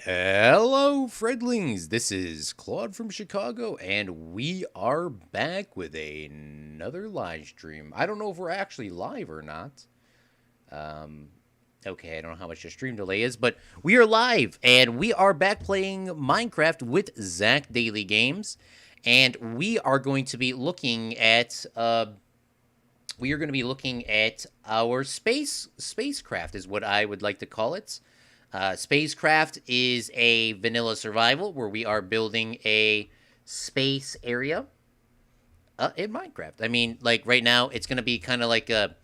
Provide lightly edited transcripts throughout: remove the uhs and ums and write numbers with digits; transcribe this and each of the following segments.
Hello, Fredlings. This is Claude from Chicago, and we are back with another live stream. I don't know if we're actually live or not. Um, okay, I don't know how much the stream delay is, but we are live, and we are back playing Minecraft with Zach Daily Games, and we are going to be looking at our spacecraft, is what I would like to call it. Spacecraft is a vanilla survival where we are building a space area in Minecraft. I mean, like right now, it's going to be kind of like a.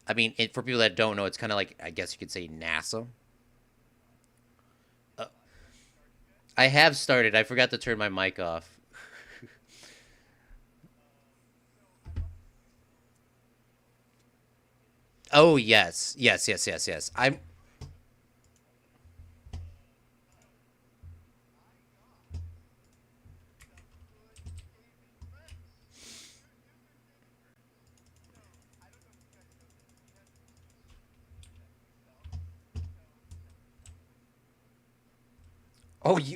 I mean, for people that don't know, it's kind of like, I guess you could say, NASA. Uh, I have started. I forgot to turn my mic off. Oh yes, yes, yes, yes, yes. I'm.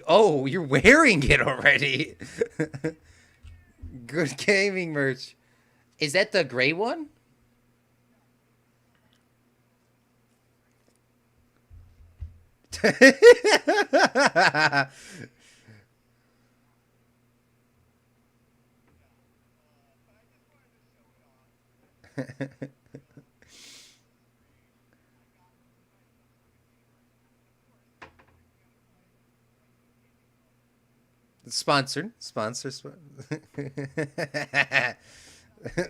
Oh, you're wearing it already. Good gaming merch. Is that the gray one? Sponsored.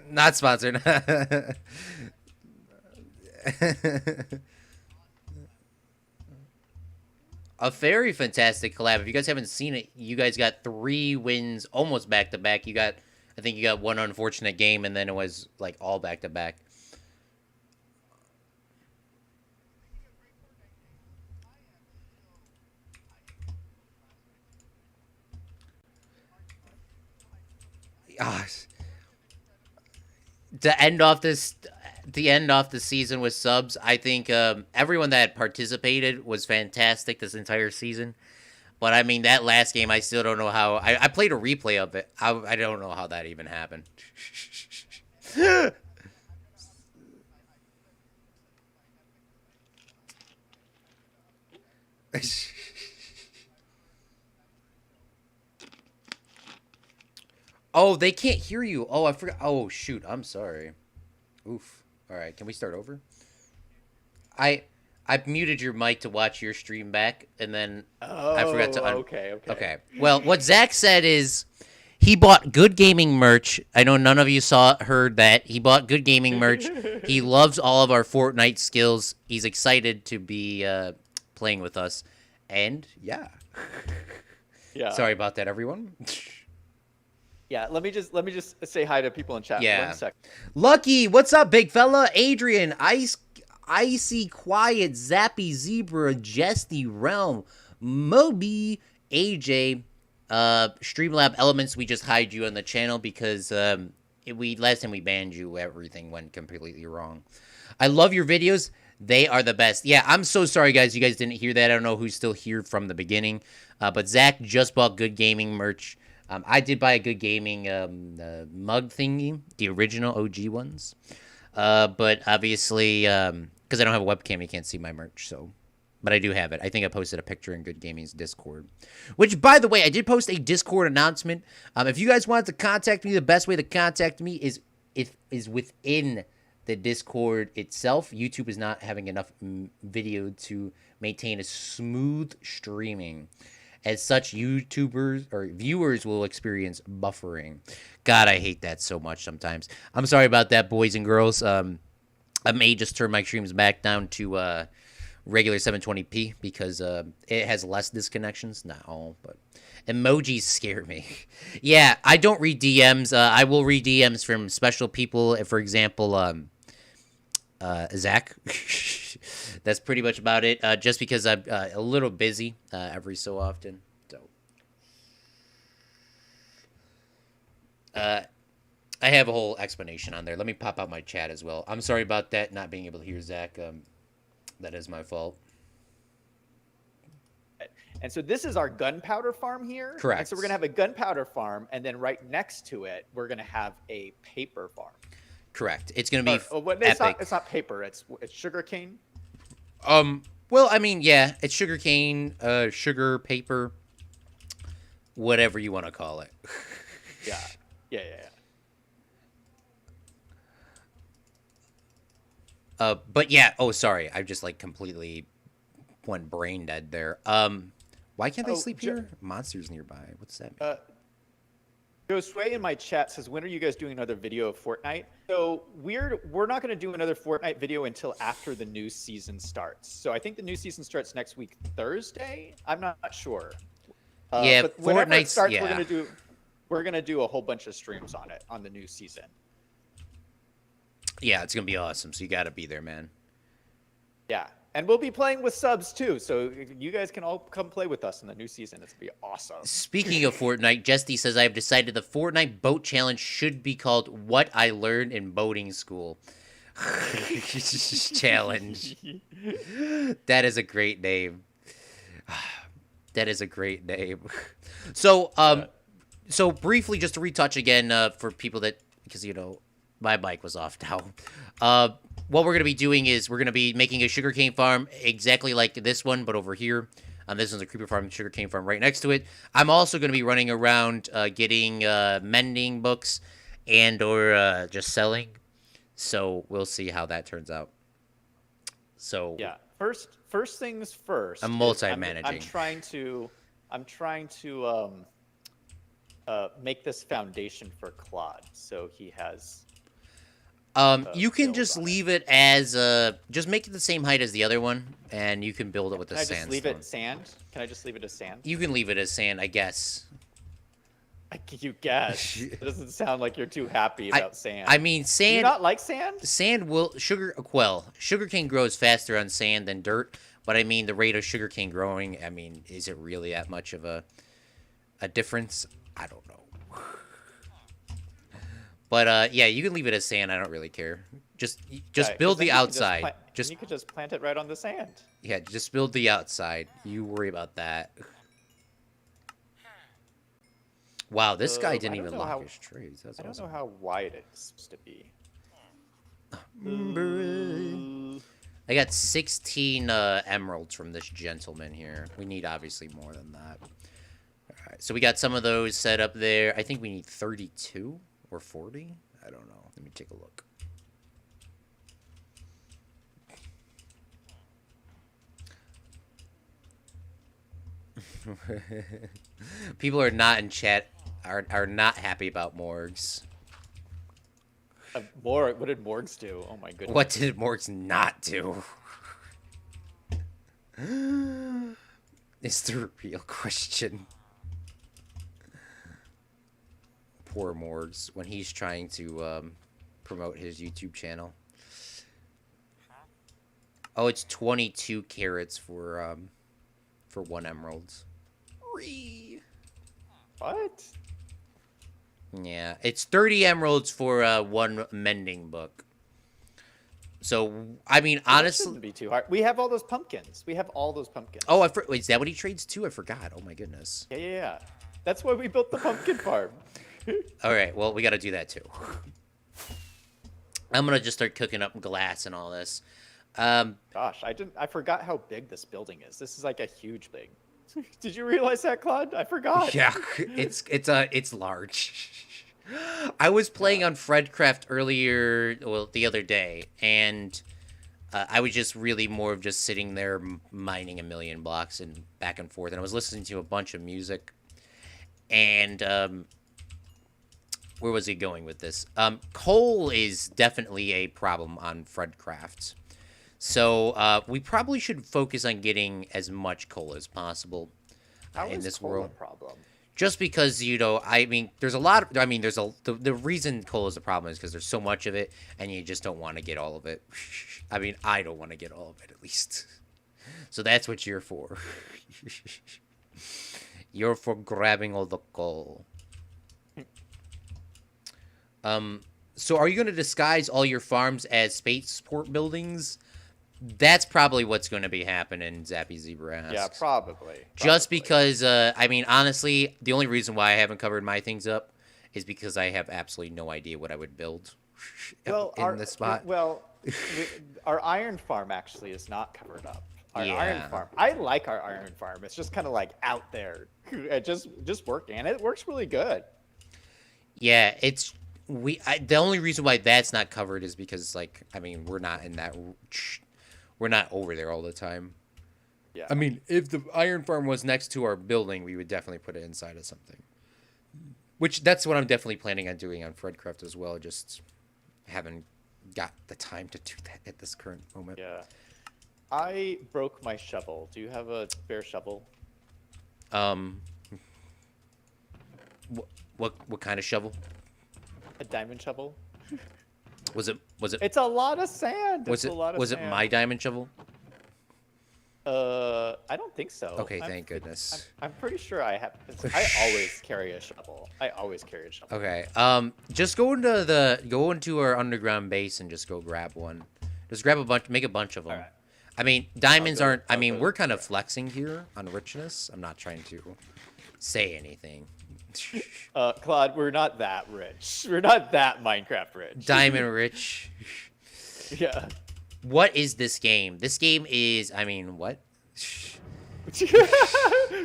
Not sponsored. A very fantastic collab. If you guys haven't seen it, you guys got 3 wins almost back to back. I think you got one unfortunate game, and then it was like all back to back. Ah, to end off this the end off the season with subs. I think everyone that participated was fantastic this entire season. But I mean, that last game, I still don't know how. I played a replay of it. I don't know how that even happened. Oh, they can't hear you. Oh, I forgot. Oh, shoot. I'm sorry. Oof. All right, can we start over? I I muted your mic to watch your stream back, and then I forgot Oh, to un. okay, okay. Okay. Well, what Zach said is he bought good gaming merch. I know none of you heard that. He bought good gaming merch. He loves all of our Fortnite skills. He's excited to be playing with us. And yeah. Yeah. Sorry about that, everyone. Yeah, let me just say hi to people in chat. One Yeah. sec. Lucky, what's up, big fella? Adrian, Icy Quiet, Zappy Zebra, Jesty Realm, Moby, AJ, Streamlab Elements. We just hide you on the channel because we last time we banned you, everything went completely wrong. I love your videos. They are the best. Yeah, I'm so sorry, guys. You guys didn't hear that. I don't know who's still here from the beginning. But Zach just bought good gaming merch. I did buy a good gaming mug thingy, the original OG ones. But obviously, because I don't have a webcam, you can't see my merch. So, but I do have it. I think I posted a picture in Good Gaming's Discord. Which, by the way, I did post a Discord announcement. If you guys wanted to contact me, the best way to contact me is within the Discord itself. YouTube is not having enough video to maintain a smooth streaming. As such, YouTubers or viewers will experience buffering. God, I hate that so much sometimes. I'm sorry about that, boys and girls. I may just turn my streams back down to regular 720p because it has less disconnections. Not all, but emojis scare me. Yeah, I don't read DMs. I will read DMs from special people. For example, Zach. That's pretty much about it. Just because I'm a little busy every so often. So uh, I have a whole explanation on there. Let me pop out my chat as well. I'm sorry about that, not being able to hear Zach. That is my fault. And so this is our gunpowder farm here. Correct. And so we're going to have a gunpowder farm, and then right next to it, we're going to have a paper farm. Correct. It's going to be epic. It's not paper. It's sugarcane. Well, I mean, yeah, it's sugarcane, sugar, paper, whatever you want to call it. Yeah. But yeah. Oh, sorry. I just like completely went brain dead there. Why can't they sleep here? Monsters nearby. What's that mean? Josue in my chat says, when are you guys doing another video of Fortnite? So we're not going to do another Fortnite video until after the new season starts. So I think the new season starts next week, Thursday. I'm not sure. Yeah, but whenever it starts, yeah. we're gonna do a whole bunch of streams on it on the new season. Yeah, it's gonna be awesome. So you got to be there, man. Yeah, and we'll be playing with subs too, so you guys can all come play with us in the new season. It's gonna be awesome. Speaking of Fortnite, Jesty says, I have decided the Fortnite boat challenge should be called What I Learned in Boating School. Challenge. That is a great name. That is a great name. So, so briefly, just to retouch again, for people that, because, you know, my mic was off now. What we're going to be doing is we're going to be making a sugarcane farm exactly like this one, but over here. This one's a creeper farm, sugarcane farm right next to it. I'm also going to be running around getting mending books and or just selling. So we'll see how that turns out. So yeah, first things first. I'm multi-managing. I'm trying to make this foundation for Claude, so he has. You can just leave it as just make it the same height as the other one, and you can build it with the sandstone. Can I just leave it sand? Can I just leave it as sand? You can leave it as sand, I guess. You guess. It doesn't sound like you're too happy about sand. I mean, sand. Do you not like sand? Sand will sugarcane grows faster on sand than dirt, but I mean the rate of sugarcane growing. I mean, is it really that much of a difference? I don't know. But yeah, you can leave it as sand. I don't really care. Just build the outside. You could just plant it right on the sand. Yeah, just build the outside. You worry about that. Wow, this guy didn't even lock his trees. That's awesome. I don't know how wide it's supposed to be. I got 16 emeralds from this gentleman here. We need obviously more than that. All right, so we got some of those set up there. I think we need 32 or 40. I don't know. Let me take a look. People are not in chat. Are not happy about Morgs. What did Morgs do? Oh my goodness. What did Morgs not do? Is the real question. Poor Morgs when he's trying to promote his YouTube channel. Oh, it's 22 carats for 1 emerald. What? Yeah, it's 30 emeralds for 1 mending book. So, I mean, honestly, shouldn't be too hard. We have all those pumpkins. Oh, wait, is that what he trades too? I forgot. Oh my goodness. Yeah. That's why we built the pumpkin farm. All right, well, we got to do that too. I'm gonna just start cooking up glass and all this. Gosh, I forgot how big this building is. This is like a huge thing. Did you realize that, Claude? I forgot. Yeah, it's large. I was playing on Fredcraft earlier, well, the other day, and I was just really more of just sitting there mining a million blocks and back and forth, and I was listening to a bunch of music. And where was he going with this? Coal is definitely a problem on Fredcraft. So we probably should focus on getting as much coal as possible in this world. A problem? Just because, you know, I mean, there's a lot of, I mean, the reason coal is a problem is because there's so much of it, and you just don't want to get all of it. I mean, I don't want to get all of it, at least. So that's what you're for. You're for grabbing all the coal. So are you going to disguise all your farms as spaceport buildings? That's probably what's going to be happening, Zappy Zebra asks. Yeah, probably. Just because, I mean, honestly, the only reason why I haven't covered my things up is because I have absolutely no idea what I would build Well, in this spot. Our iron farm actually is not covered up. Our Yeah. iron farm. I like our iron farm. It's just kind of like out there, just working, and it works really good. Yeah, it's the only reason why that's not covered is because, like, I mean, we're not in that, we're not over there all the time. Yeah. I mean, if the iron farm was next to our building, we would definitely put it inside of something. Which that's what I'm definitely planning on doing on Fredcraft as well. Just haven't got the time to do that at this current moment. Yeah. I broke my shovel. Do you have a spare shovel? What kind of shovel? A diamond shovel? Was it? It's a lot of sand. Was it? Was it my diamond shovel? I don't think so. Okay, thank goodness. I'm pretty sure I have. I always carry a shovel. I always carry a shovel. Okay. Just go into our underground base and just go grab one. Just grab a bunch. Make a bunch of them. All right. I mean, diamonds aren't. I mean, we're kind of flexing here on richness. I'm not trying to say anything. Claude, we're not that rich. We're not that Minecraft rich. Diamond rich. Yeah. What is this game? This game is. I mean, what?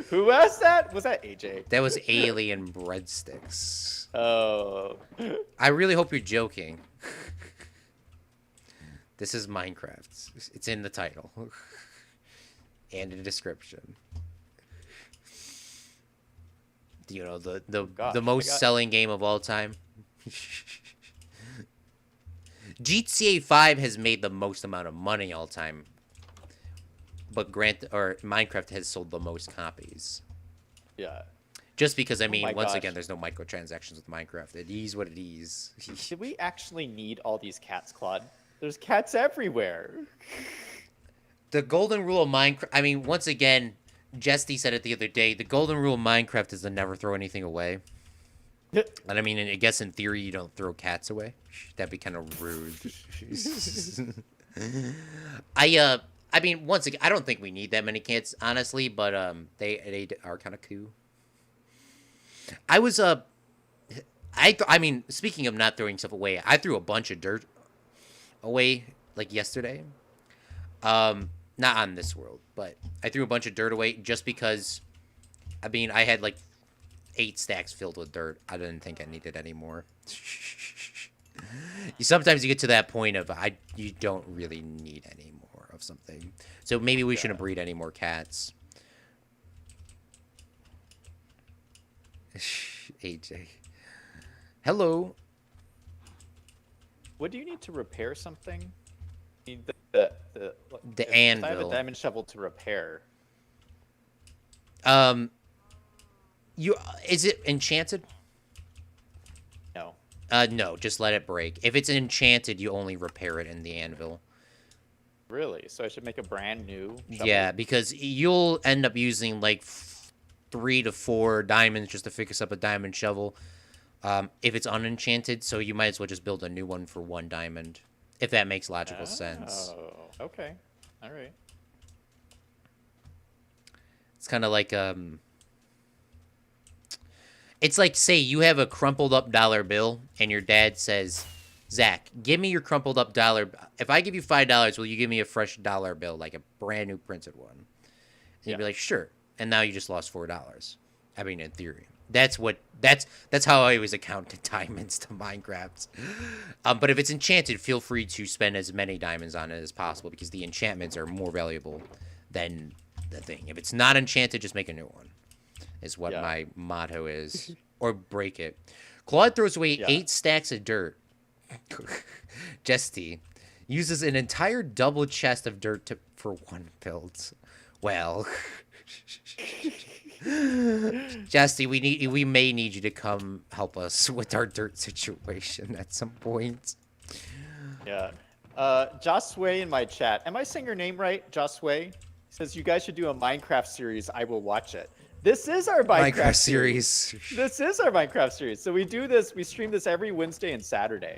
Who asked that? Was that AJ? That was alien breadsticks. Oh. I really hope you're joking. This is Minecraft. It's in the title and the description. You know, the most selling game of all time. GTA 5 has made the most amount of money all time, but Minecraft has sold the most copies. Yeah. Just because, I mean, once gosh. again, there's no microtransactions with Minecraft. It is what it is. Did we actually need all these cats, Claude? There's cats everywhere. The golden rule of Minecraft. I mean, once again, Jesty said it the other day. The golden rule of Minecraft is to never throw anything away. And I mean, I guess in theory, you don't throw cats away. That'd be kind of rude. I mean, once again, I don't think we need that many cats, honestly. But they are kind of cool. I mean, speaking of not throwing stuff away, I threw a bunch of dirt away like yesterday. Not on this world, but I threw a bunch of dirt away just because. I mean, I had like 8 stacks filled with dirt. I didn't think I needed any more. Sometimes you get to that point of you don't really need any more of something. So maybe we shouldn't breed any more cats. AJ. Hello. What do you need to repair something? You need the anvil. I have a diamond shovel to repair. Is it enchanted? No. No, just let it break. If it's enchanted, you only repair it in the anvil. Really? So I should make a brand new shovel? Yeah, because you'll end up using like 3 to 4 diamonds just to fix up a diamond shovel. If it's unenchanted, so you might as well just build a new one for 1 diamond, if that makes logical sense. Oh, okay. All right. It's kind of like it's like, say you have a crumpled up dollar bill and your dad says, Zach, give me your crumpled up dollar. If I give you $5, will you give me a fresh dollar bill, like a brand new printed one? And you'd be like, sure. And now you just lost $4. I mean, in theory. That's how I always account to diamonds to Minecraft. But if it's enchanted, feel free to spend as many diamonds on it as possible because the enchantments are more valuable than the thing. If it's not enchanted, just make a new one. Is what my motto is. Or break it. Claude throws away 8 stacks of dirt. Jesty uses an entire double chest of dirt for 1 build. Well, Jesty, we may need you to come help us with our dirt situation at some point. Yeah. Josway in my chat. Am I saying your name right? Josway says you guys should do a Minecraft series. I will watch it. This is our Minecraft series. This is our Minecraft series. So we do this. We stream this every Wednesday and Saturday.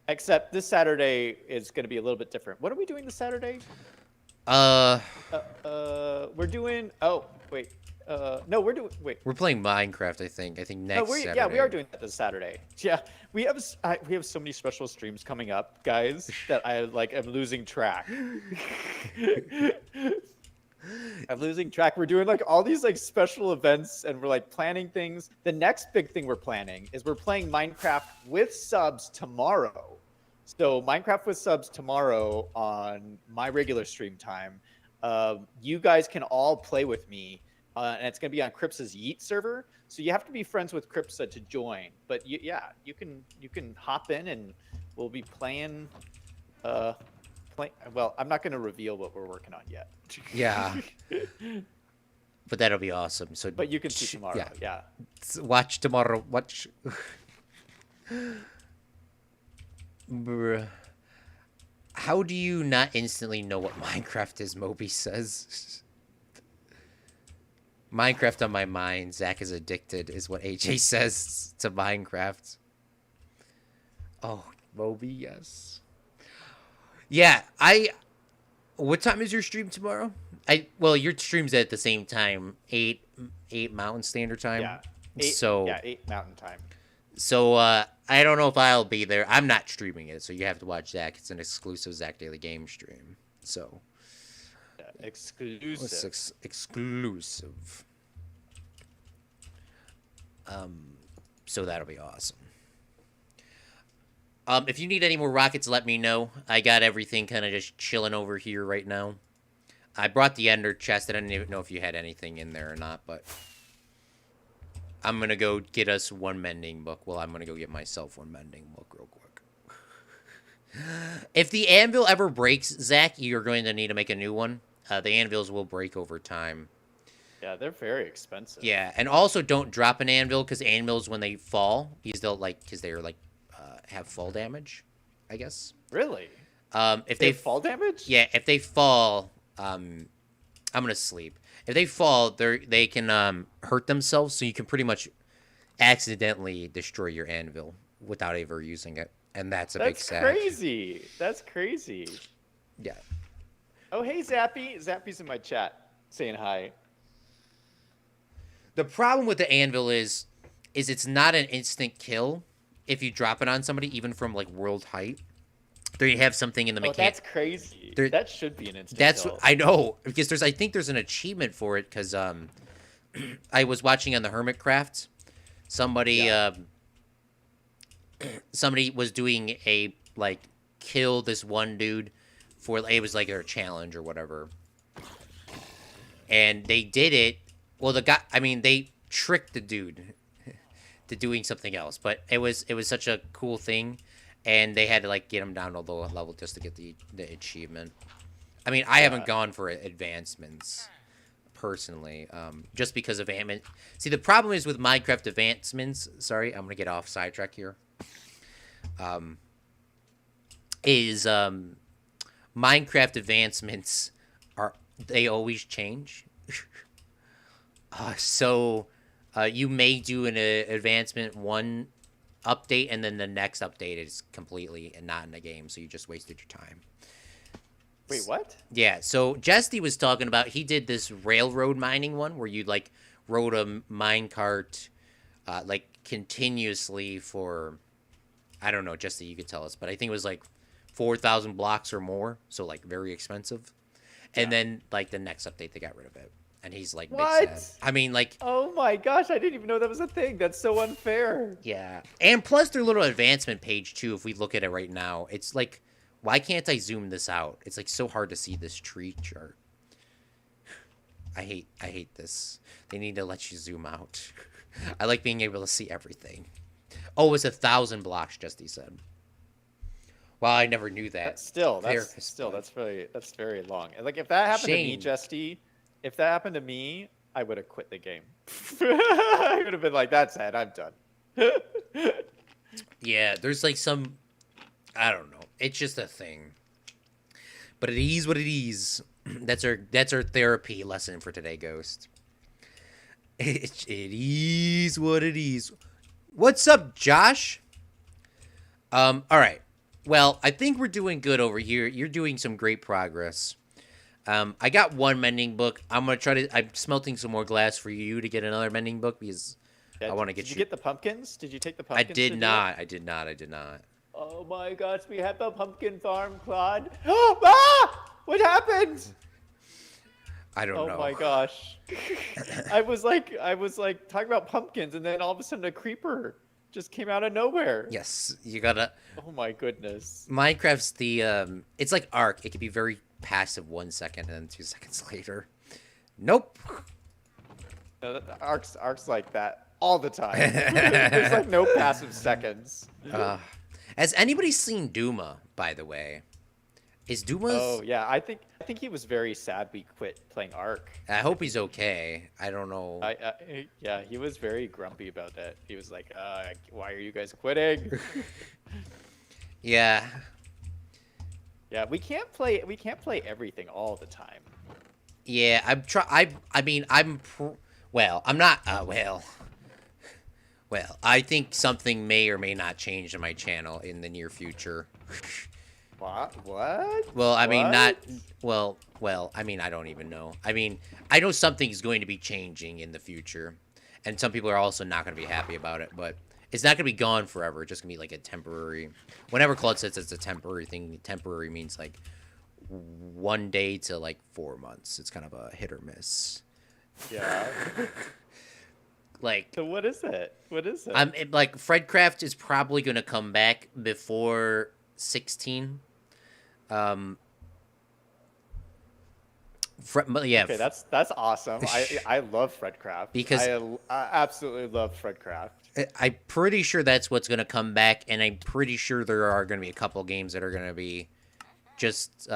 Except this Saturday is going to be a little bit different. What are we doing this Saturday? Uh, We're doing. Oh, wait. No, we're doing. Wait. we're playing Minecraft. I think. I think No, next Saturday. yeah, we are doing that this Saturday. Yeah, we have so many special streams coming up, guys, that I like am losing track. I'm losing track. We're doing like all these like special events, and we're like planning things. The next big thing we're planning is we're playing Minecraft with subs tomorrow. So Minecraft with subs tomorrow on my regular stream time. You guys can all play with me, and it's gonna be on Cripsa's Yeet server. So you have to be friends with Cripsa to join. But yeah, you can hop in, and we'll be playing. Well, I'm not gonna reveal what we're working on yet. Yeah. But that'll be awesome. So, but you can see tomorrow. Yeah. Watch tomorrow. Watch. Bruh. How do you not instantly know what Minecraft is? Moby says. Minecraft on my mind. Zach is addicted, is what AJ says to Minecraft. Oh, Moby, yes. Yeah, what time is your stream tomorrow? Well, your stream's at the same time, 8 Mountain Standard Time. Yeah. 8 Mountain Time. So I don't know if I'll be there. I'm not streaming it, so you have to watch Zach. It's an exclusive Zach Daily Game stream. So exclusive. Exclusive. So that'll be awesome. If you need any more rockets, let me know. I got everything kind of just chilling over here right now. I brought the ender chest. I didn't even know if you had anything in there or not, but I'm going to go get us one mending book. Well, I'm going to go get myself one mending book real quick. If the anvil ever breaks, Zach, you're going to need to make a new one. The anvils will break over time. Yeah, they're very expensive. Yeah, and also don't drop an anvil, because anvils, when they fall, because they're like, have fall damage, I guess. Really? If they fall damage? Yeah, if they fall, I'm gonna sleep. If they fall, they can hurt themselves, so you can pretty much accidentally destroy your anvil without ever using it, and that's a big sack. That's crazy. That's crazy. Yeah. Oh, hey, Zappy. Zappy's in my chat saying hi. The problem with the anvil is it's not an instant kill if you drop it on somebody, even from like world height. They have something in the mechanic. That's crazy. That should be an instant kill. I know, because I think there's an achievement for it, because I was watching on the Hermitcraft. Somebody was doing a like kill this one dude for, it was like their challenge or whatever. And they did it. Well, they tricked the dude to doing something else, but it was such a cool thing, and they had to like get him down to a low level just to get the achievement. I mean, I haven't gone for advancements personally, just because of See, the problem is with Minecraft advancements. Sorry, I'm gonna get off sidetrack here. Minecraft advancements they always change. So you may do an advancement one update, and then the next update is completely not in the game, so you just wasted your time. Wait, what? Yeah, so Jesty was talking about, he did this railroad mining one where you like rode a minecart like continuously for, I don't know, Jesty, you could tell us, but I think it was like 4,000 blocks or more, so like very expensive. And then like the next update they got rid of it. And he's like, what? Sad. I mean, like, oh my gosh, I didn't even know that was a thing. That's so unfair. Yeah. And plus their little advancement page too, if we look at it right now, it's like, why can't I zoom this out? It's like so hard to see this tree chart. I hate this. They need to let you zoom out. I like being able to see everything. Oh, it's 1,000 blocks, Justy said. Well, I never knew that. That's very long. Like if that happened to me, Justy, if that happened to me, I would have quit the game. I would have been like, that's it, I'm done. Yeah, there's like some, I don't know. It's just a thing. But it is what it is. That's our therapy lesson for today, Ghost. It is what it is. What's up, Josh? All right. Well, I think we're doing good over here. You're doing some great progress. I got one mending book. I'm gonna try to. I'm smelting some more glass for you to get another mending book because Yeah, I want to did get you you. get the pumpkins? Did you take the I pumpkins did to do it? not. I did not. I did not. Oh my gosh, we have a pumpkin farm, Claude. Ah! What happened? I don't Oh know. my gosh. I was like talking about pumpkins, and then all of a sudden a creeper just came out of nowhere. Yes, you gotta. Oh my goodness. Minecraft's the. It's like Ark. It can be very passive 1 second and then 2 seconds later. Nope. Ark's like that all the time. There's like no passive seconds. Uh, has anybody seen Duma? By the way, is Duma's? Oh yeah, I think he was very sad we quit playing Ark. I hope he's okay. I don't know. Yeah, he was very grumpy about that. He was like, why are you guys quitting? Yeah. Yeah, we can't play everything all the time. Yeah, I'm try. I mean, well, I'm not. Well, I think something may or may not change in my channel in the near future. What? What? Well, I mean, not. What? Well. I mean, I don't even know. I mean, I know something's going to be changing in the future, and some people are also not going to be happy about it. But it's not going to be gone forever. It's just going to be like a temporary. Whenever Claude says it's a temporary thing, temporary means like 1 day to like 4 months. It's kind of a hit or miss. Yeah. Like So what is it? What is it? like Fredcraft is probably gonna come back before 16. Um, yeah, Okay, that's awesome. I love Fredcraft. Because I absolutely love Fredcraft. I'm pretty sure that's what's gonna come back, and I'm pretty sure there are gonna be a couple games that are gonna be just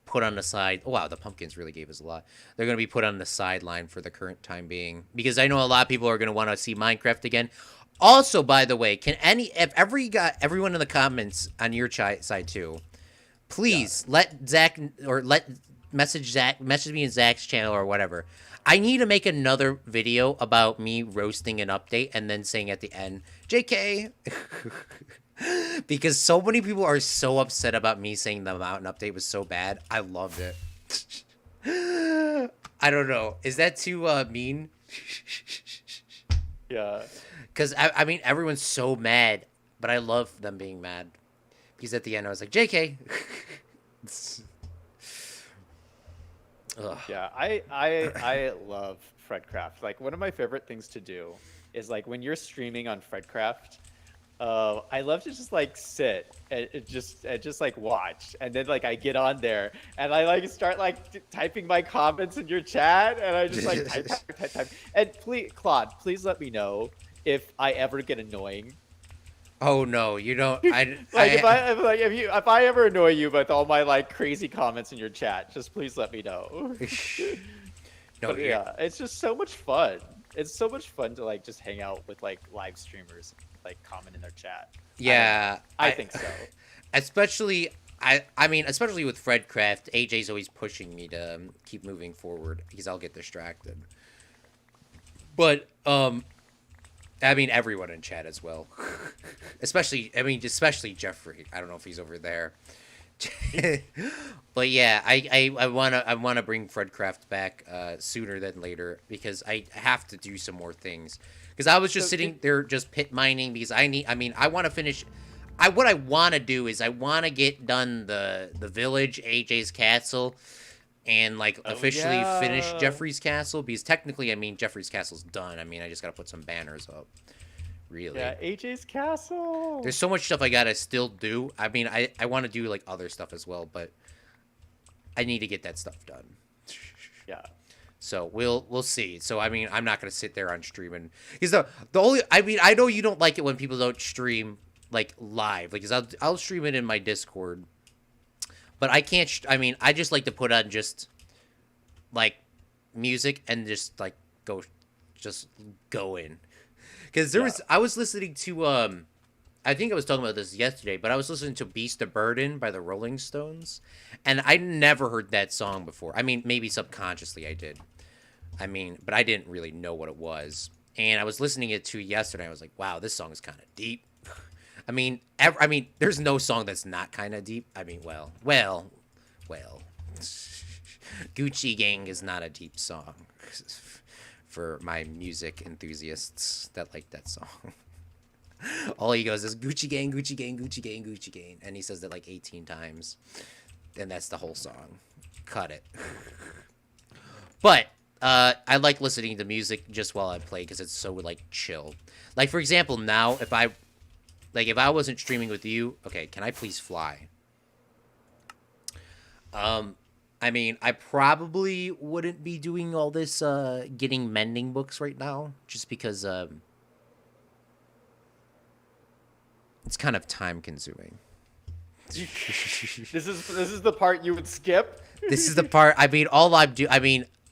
put on the side. Oh, wow, the pumpkins really gave us a lot. They're going to be put on the sideline for the current time being because I know a lot of people are going to want to see Minecraft again. Also, by the way, if everyone in the comments on your side too, please let Zach or message me in Zach's channel or whatever. I need to make another video about me roasting an update and then saying at the end, JK. Because so many people are so upset about me saying the mountain update was so bad. I loved it. I don't know. Is that too mean? Yeah. Because, I mean, everyone's so mad, but I love them being mad. Because at the end, I was like, JK. Ugh. Yeah, I love Fredcraft. Like one of my favorite things to do is like when you're streaming on Fredcraft, I love to just like sit and just like watch, and then like I get on there and I like start like typing my comments in your chat, and I just like type. And please, Claude, please let me know if I ever get annoying. Oh, no, you don't. Like if I ever annoy you with all my like crazy comments in your chat, just please let me know. No, But yeah, it's just so much fun. It's so much fun to like just hang out with like live streamers, like comment in their chat. yeah. I think so. Especially, I mean, especially with Fredcraft, AJ's always pushing me to keep moving forward because I'll get distracted. But, I mean, everyone in chat as well. especially Jeffrey. I don't know if he's over there. But yeah, I wanna bring Fredcraft back sooner than later because I have to do some more things. Because I was just sitting there just pit mining because I want to finish. What I want to do is I want to get done the village, AJ's castle, and like officially finish Jeffrey's castle because technically, I mean, Jeffrey's castle's done. I mean, I just gotta put some banners up. Really. Yeah, AJ's castle. There's so much stuff I gotta still do. I mean, I want to do like other stuff as well, but I need to get that stuff done. Yeah. So we'll see. So I mean, I'm not gonna sit there on stream and because the only I mean I know you don't like it when people don't stream like live, like cause I'll stream it in my Discord, but I can't. I mean, I just like to put on just like music and just like just go in. Because I was listening to I think I was talking about this yesterday, but I was listening to Beast of Burden by the Rolling Stones, and I never heard that song before. I mean, maybe subconsciously I did. I mean, but I didn't really know what it was. And I was listening it to yesterday. I was like, wow, this song is kind of deep. I mean, there's no song that's not kind of deep. I mean, well. Gucci Gang is not a deep song for my music enthusiasts that like that song. All he goes is Gucci Gang, Gucci Gang, Gucci Gang, Gucci Gang, and he says that like 18 times, and that's the whole song. Cut it. But I like listening to music just while I play because it's so like chill. Like for example, now if I wasn't streaming with you, okay, can I please fly? I mean, I probably wouldn't be doing all this getting mending books right now, just because it's kind of time consuming. This is the part you would skip. This is the part. I mean,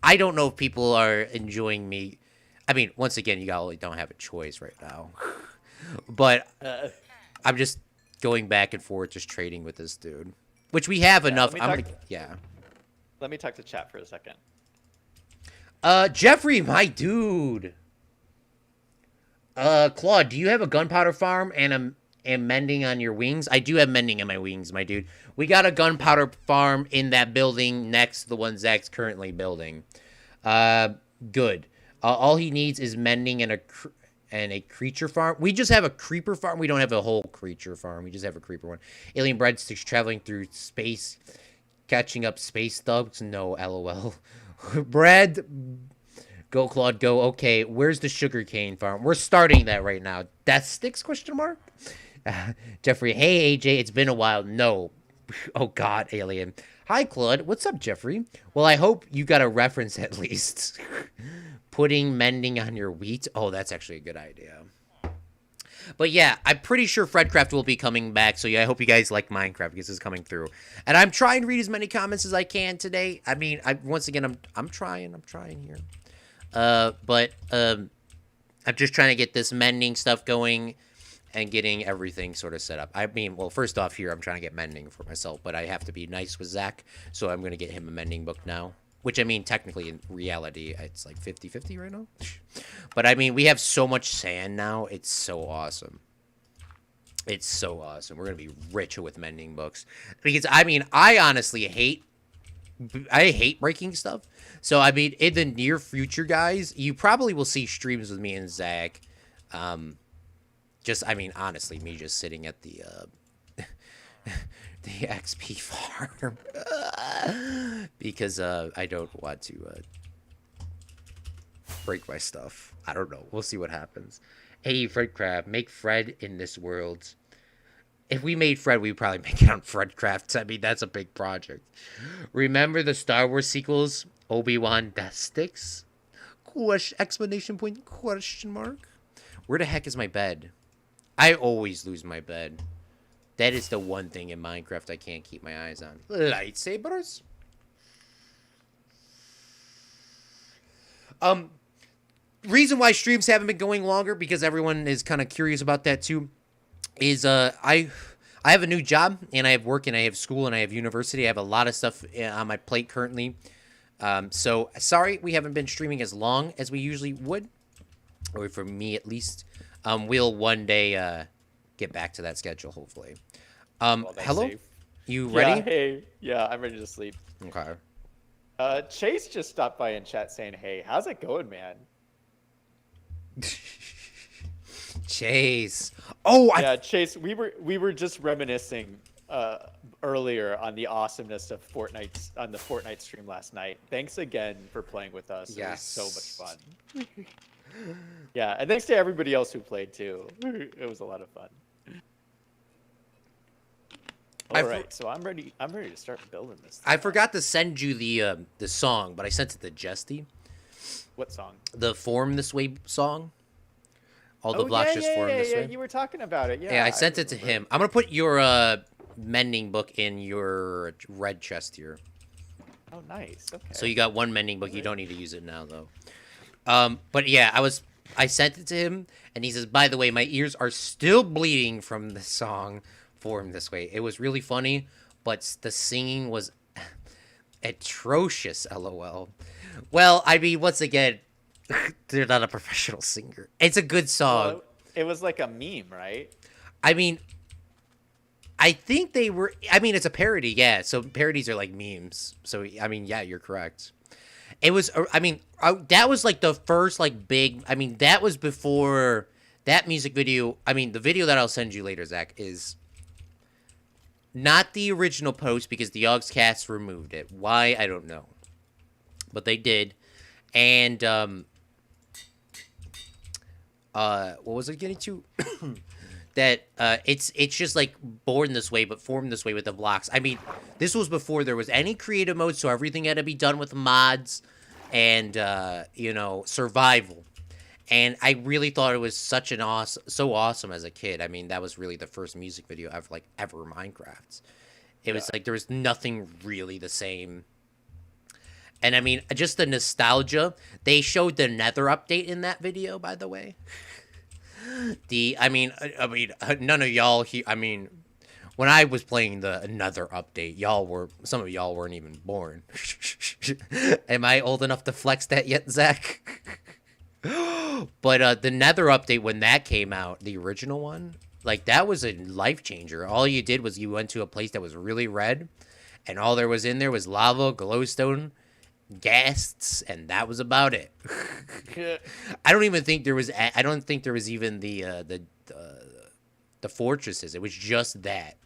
I don't know if people are enjoying me. I mean, once again, you don't have a choice right now. But I'm just going back and forth, just trading with this dude, which we have enough. Let me talk to chat for a second. Jeffrey, my dude. Claude, do you have a gunpowder farm and mending on your wings? I do have mending on my wings, my dude. We got a gunpowder farm in that building next to the one Zach's currently building. Good. All he needs is mending and a creature farm. We just have a creeper farm. We don't have a whole creature farm. We just have a creeper one. Alien breadsticks traveling through space, catching up space thugs. No, LOL. Bread. Go, Claude, go. Okay, where's the sugarcane farm? We're starting that right now. Death sticks, question mark? Jeffrey, hey, AJ, it's been a while. No. Oh, God, alien. Hi, Claude. What's up, Jeffrey? Well, I hope you got a reference at least. Putting mending on your wheat. Oh, that's actually a good idea. But yeah, I'm pretty sure Fredcraft will be coming back. So yeah, I hope you guys like Minecraft because it's coming through. And I'm trying to read as many comments as I can today. I mean, once again, I'm trying here. But I'm just trying to get this mending stuff going and getting everything sort of set up. I mean, well, first off here, I'm trying to get mending for myself, but I have to be nice with Zach, so I'm going to get him a mending book now. Which, I mean, technically, in reality, it's like 50-50 right now. But, I mean, we have so much sand now. It's so awesome. It's so awesome. We're going to be rich with mending books. Because, I mean, I honestly hate breaking stuff. So, I mean, in the near future, guys, you probably will see streams with me and Zach. I mean, honestly, me just sitting at the the XP farm. Because I don't want to break my stuff. I don't know. We'll see what happens. Hey, Fred Crab, make Fred in this world. If we made Fred, we'd probably make it on Fredcraft. I mean, that's a big project. Remember the Star Wars sequels? Obi-Wan Death Sticks? Explanation point, question mark? Where the heck is my bed? I always lose my bed. That is the one thing in Minecraft I can't keep my eyes on. Lightsabers? Reason why streams haven't been going longer, because everyone is kind of curious about that too, is I have a new job, and I have work, and I have school, and I have university. I have a lot of stuff on my plate currently. So sorry we haven't been streaming as long as we usually would, or for me at least. We'll one day get back to that schedule, hopefully. Hello? Safe. You ready? Yeah, hey. Yeah, I'm ready to sleep. Okay. Chase just stopped by in chat saying, hey, how's it going, man? Chase. Yeah, Chase, we were just reminiscing earlier on the awesomeness of Fortnite on the Fortnite stream last night. Thanks again for playing with us. Yes. It was so much fun. Yeah, and thanks to everybody else who played too. It was a lot of fun. All right, so I'm ready to start building this thing. I forgot to send you the song, but I sent it to Jesty. What song? The Form This Way song. All the blocks just form this way. You were talking about it. Yeah, I sent it to him. I'm gonna put your mending book in your red chest here. Oh, nice. Okay. So you got one mending book. You don't need to use it now, though. But yeah, I sent it to him, and he says, by the way, my ears are still bleeding from the song Form This Way. It was really funny, but the singing was atrocious, LOL. Well, I mean, once again, they're not a professional singer. It's a good song. Well, it was like a meme, right? I mean, I think they were. I mean, it's a parody, yeah. So parodies are like memes. So I mean, yeah, you're correct. It was. I mean, that was like the first like big. I mean, that was before that music video. I mean, the video that I'll send you later, Zach, is not the original post because the Yogscast removed it. Why I don't know, but they did. And what was I getting to? That it's just like born this way but formed this way with the blocks. I mean, this was before there was any creative mode, so everything had to be done with mods and you know, survival. And I really thought it was such an so awesome as a kid. I mean, that was really the first music video I've like ever Minecraft. It was like there was nothing really the same. And I mean, just the nostalgia. They showed the Nether update in that video, by the way. I mean, none of y'all. I mean, when I was playing the Nether update, some of y'all weren't even born. Am I old enough to flex that yet, Zach? But the Nether update, when that came out, the original one, like that was a life changer. All you did was you went to a place that was really red, and all there was in there was lava, glowstone, ghasts, and that was about it. I don't even think there was. I don't think there was even the fortresses. It was just that.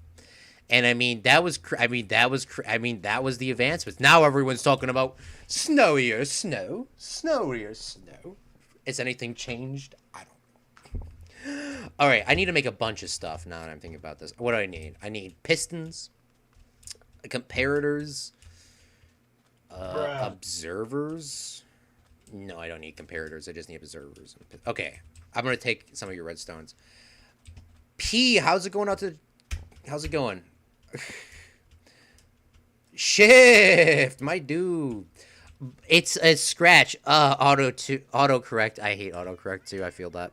And I mean that was. I mean that was the advancements. Now everyone's talking about snowier snow, snowier snow. Has anything changed? I don't know. All right, I need to make a bunch of stuff now that I'm thinking about this. What do I need? I need pistons, comparators. Observers? No, I don't need comparators. I just need observers. Okay, I'm gonna take some of your redstones. P, how's it going out to? How's it going? Shift, my dude. It's a scratch. Autocorrect. I hate autocorrect too. I feel that.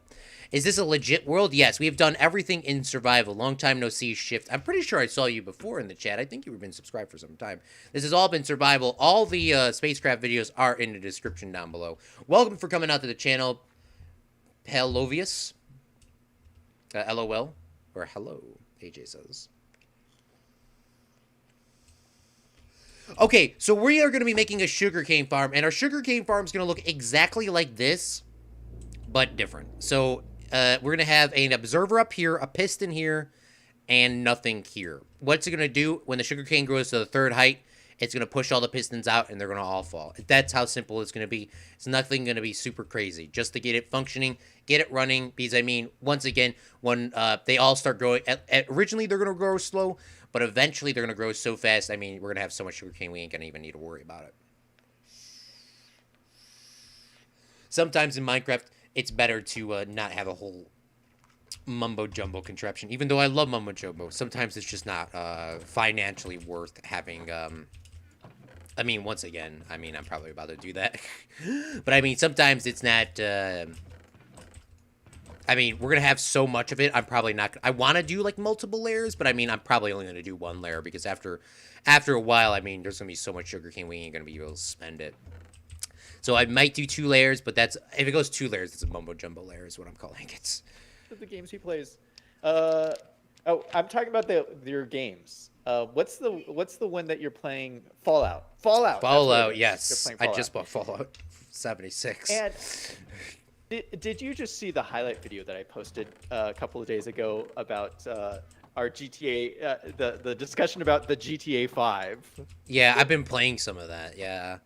Is this a legit world? Yes, we have done everything in survival. Long time no see, Shift. I'm pretty sure I saw you before in the chat. I think you've been subscribed for some time. This has all been survival. All the spacecraft videos are in the description down below. Welcome for coming out to the channel, Pelovius. LOL. Or hello, AJ says. Okay, so we are going to be making a sugarcane farm, and our sugarcane farm is going to look exactly like this, but different. So we're going to have an observer up here, a piston here, and nothing here. What's it going to do when the sugarcane grows to the third height? It's going to push all the pistons out, and they're going to all fall. That's how simple it's going to be. It's nothing going to be super crazy. Just to get it functioning, get it running, because, I mean, once again, when they all start growing, originally they're going to grow slow, but eventually they're going to grow so fast, I mean, we're going to have so much sugarcane we ain't going to even need to worry about it. Sometimes in Minecraft, it's better to not have a whole mumbo-jumbo contraption. Even though I love mumbo-jumbo, sometimes it's just not financially worth having... I mean, once again, I mean, I'm probably about to do that. But I mean, sometimes it's not... I mean, we're going to have so much of it, I'm probably not... I want to do, like, multiple layers, but I mean, I'm probably only going to do one layer, because after a while, I mean, there's going to be so much sugarcane, we ain't going to be able to spend it. So I might do 2 layers, but that's... If it goes 2 layers, it's a mumbo-jumbo layer is what I'm calling it. The games he plays. Oh, I'm talking about your games. What's the one that you're playing? Fallout. Fallout, yes. Fallout. I just bought Fallout 76. And... Did you just see the highlight video that I posted a couple of days ago about our GTA, the discussion about the GTA 5? Yeah, I've been playing some of that, yeah.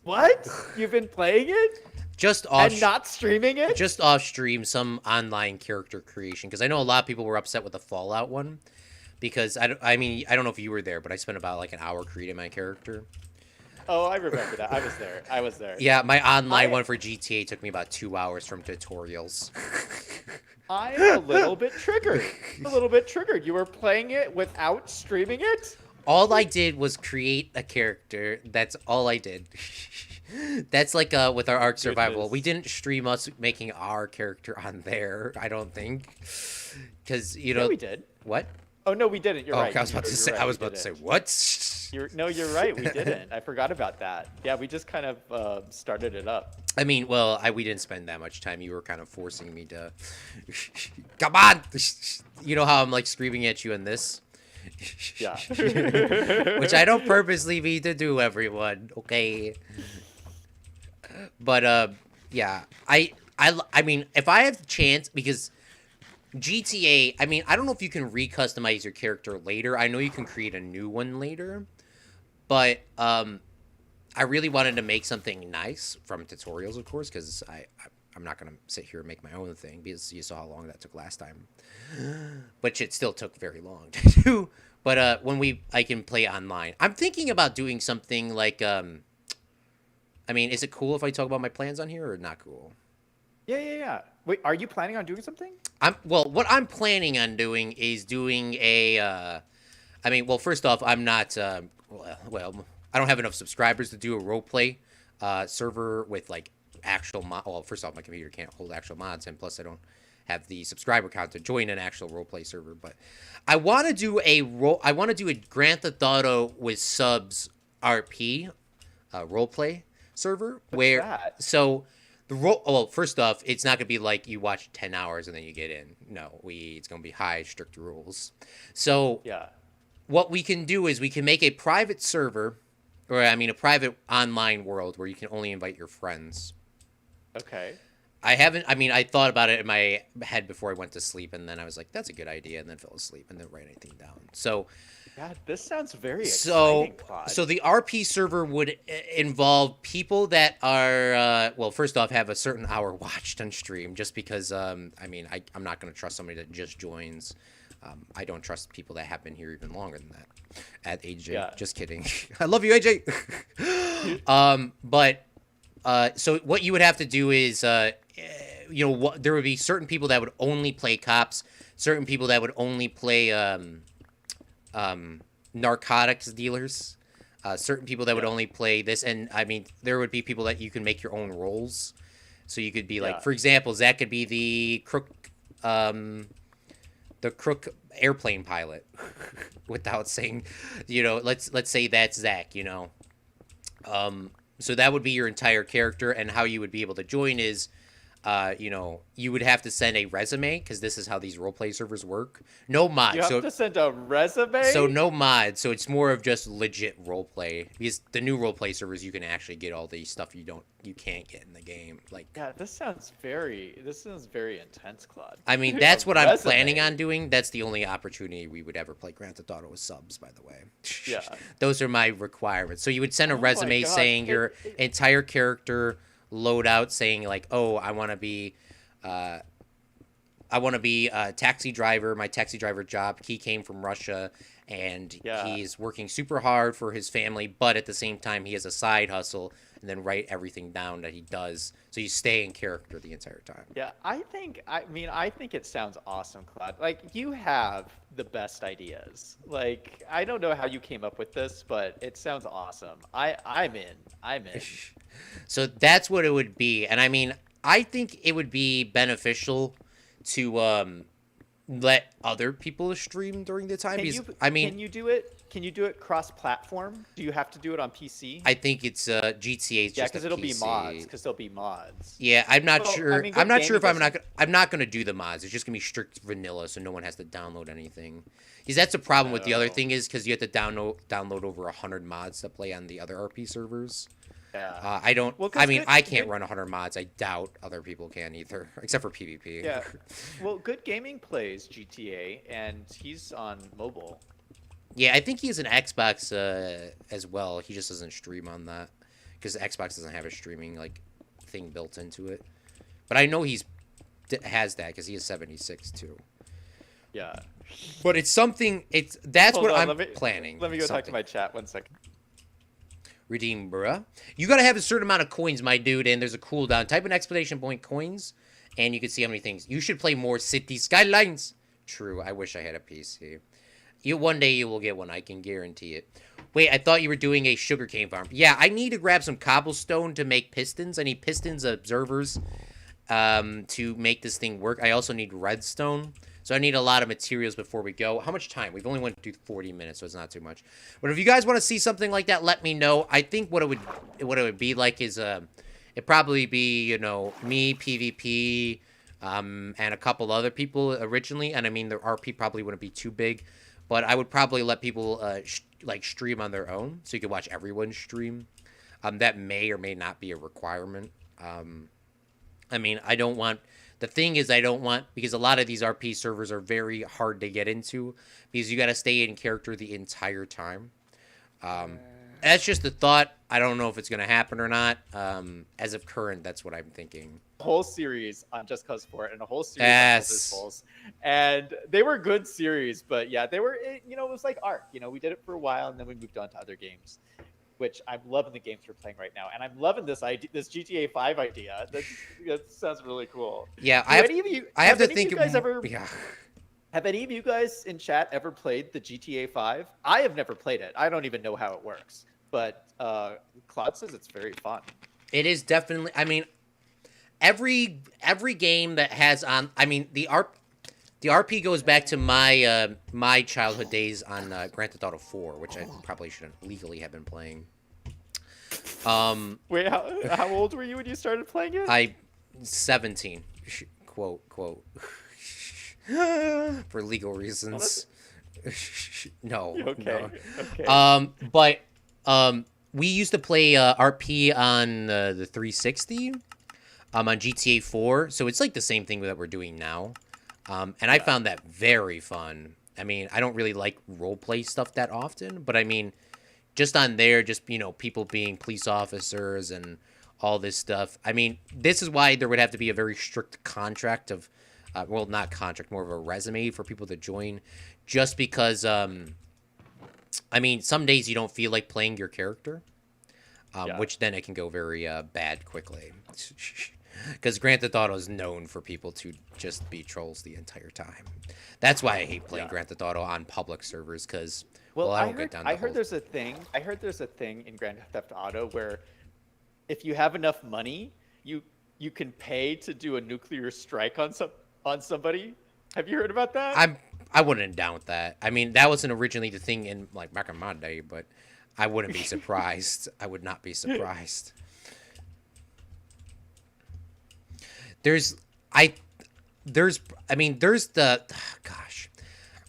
What? You've been playing it? Just off... And not streaming it? Just off stream, some online character creation. Because I know a lot of people were upset with the Fallout one. Because, I mean, I don't know if you were there, but I spent about like an hour creating my character. Oh, I remember that. I was there. Yeah, my online one for GTA took me about 2 hours from tutorials. I'm a little bit triggered. You were playing it without streaming it? All I did was create a character. That's all I did. That's like with our Ark Survival. We didn't stream us making our character on there, I don't think. Because, you know... Yeah, we did. What? Oh no, we didn't. You're Oh, right. okay, I was about to say. Right, I was we about to say didn't. what? You're right. We didn't. I forgot about that. Yeah, we just kind of started it up. I mean, well, we didn't spend that much time. You were kind of forcing me to. Come on! You know how I'm like screaming at you in this? Yeah. Which I don't purposely mean to do, everyone. Okay. But yeah, I mean, if I have the chance, because GTA, I mean, I don't know if you can recustomize your character later. I know you can create a new one later, but I really wanted to make something nice from tutorials, of course, because I'm not gonna sit here and make my own thing because you saw how long that took last time, which it still took very long to do. But when I can play online, I'm thinking about doing something like I mean, is it cool if I talk about my plans on here or not cool? Yeah. Wait, are you planning on doing something? What I'm planning on doing is doing a. I mean, well, first off, I'm not. Well, I don't have enough subscribers to do a roleplay server with like actual Well, first off, my computer can't hold actual mods, and plus, I don't have the subscriber count to join an actual roleplay server. But I want to do I want to do a Grand Theft Auto with subs RP roleplay server What's that? so the role. Well, first off, it's not gonna be like you watch 10 hours and then you get in. No, it's gonna be high strict rules. So Yeah. what we can do is we can make a private server, or I mean a private online world where you can only invite your friends. Okay. I mean, I thought about it in my head before I went to sleep, and then I was like, that's a good idea, and then fell asleep and didn't write anything down. God, this sounds very So, exciting, Claude. so the RP server would involve people that are, well, first off, have a certain hour watched on stream, just because, I mean, I'm not going to trust somebody that just joins. I don't trust people that have been here even longer than that. At AJ, Yeah. just kidding. I love you, AJ. So what you would have to do is, there would be certain people that would only play cops, certain people that would only play, narcotics dealers, certain people that would only play this, and I mean there would be people that you can make your own roles. So you could be like, for example, Zach could be the crook airplane pilot, without saying, let's say that's Zach, so that would be your entire character, and how you would be able to join is, you would have to send a resume, because this is how these roleplay servers work. No mods. You have to send a resume? So no mods. So it's more of just legit roleplay. Because the new roleplay servers, you can actually get all the stuff you can't get in the game. Like, yeah, this sounds very intense, Claude. I mean, that's what I'm planning on doing. That's the only opportunity we would ever play Grand Theft Auto with subs, by the way. Yeah. Those are my requirements. So you would send a my resume gosh. saying your entire character loadout, saying like, oh, I want to be a taxi driver. My taxi driver job, he came from Russia, and he's working super hard for his family, but at the same time, he has a side hustle, and then write everything down that he does. So you stay in character the entire time. Yeah, I think it sounds awesome, Claude. Like, you have the best ideas. Like, I don't know how you came up with this, but it sounds awesome. I'm in. So that's what it would be. And I mean, I think it would be beneficial to let other people stream during the time. Can you do it cross-platform? Do you have to do it on PC? I think it's GTA. Yeah, because it'll be mods. Because there'll be mods. Yeah, I'm not sure. I mean, I'm not sure if I'm not gonna do the mods. It's just gonna be strict vanilla, so no one has to download anything. Because that's the problem with the other thing, is because you have to download over 100 mods to play on the other RP servers. Yeah. I don't. Well, I mean, I can't run 100 mods. I doubt other people can either, except for PvP. Yeah. Well, Good Gaming plays GTA, and he's on mobile. Yeah, I think he has an Xbox as well. He just doesn't stream on that because Xbox doesn't have a streaming thing built into it. But I know has that because he is 76 too. Yeah. But it's something. That's Hold what on, I'm planning. Let me go talk to my chat 1 second. Redeem, bruh. You gotta have a certain amount of coins, my dude, and there's a cooldown. Type in exclamation point coins, and you can see how many things. You should play more City Skylines. True, I wish I had a PC. One day you will get one, I can guarantee it. Wait, I thought you were doing a sugarcane farm. Yeah, I need to grab some cobblestone to make pistons. I need pistons observers to make this thing work. I also need redstone. So I need a lot of materials before we go. How much time? We've only went through 40 minutes, so it's not too much. But if you guys want to see something like that, let me know. I think what it would be like is it'd probably be, you know, me, PvP, and a couple other people originally. And I mean, the RP probably wouldn't be too big, but I would probably let people like stream on their own, so you could watch everyone stream. That may or may not be a requirement. I mean, I don't want. The thing is, I don't want, because a lot of these RP servers are very hard to get into because you got to stay in character the entire time. That's just the thought. I don't know if it's going to happen or not. As of current, that's what I'm thinking. A whole series on Just Cause 4 and a whole series Yes. on Souls. And they were good series, but yeah, they were, you know, it was like Ark. You know, we did it for a while and then we moved on to other games, which I'm loving the games we're playing right now. And I'm loving this idea, this GTA 5 idea. That sounds really cool. Yeah, I have to think. Yeah. Have any of you guys in chat ever played the GTA 5? I have never played it. I don't even know how it works. But Claude says it's very fun. It is definitely. I mean, every game that has on. I mean, the RP goes back to my my childhood days on Grand Theft Auto 4, which I probably shouldn't legally have been playing. Wait, how old were you when you started playing it? 17. Quote. For legal reasons. No. Okay. No. Okay. But we used to play RP on the 360 on GTA 4, so it's like the same thing that we're doing now. And I found that very fun. I mean, I don't really like roleplay stuff that often, but I mean, just on there, just, you know, people being police officers and all this stuff. I mean, this is why there would have to be a very strict contract of, well, not contract, more of a resume for people to join, just because, I mean, some days you don't feel like playing your character, which then it can go very bad quickly. Because Grand Theft Auto is known for people to just be trolls the entire time. That's why I hate playing Grand Theft Auto on public servers, because, well, I don't get down I heard there's a thing in Grand Theft Auto where if you have enough money, you can pay to do a nuclear strike on somebody. Have you heard about that? I wouldn't down with that. I mean, that wasn't originally the thing in, like, back in my day, but I wouldn't be surprised. I would not be surprised. There's the gosh.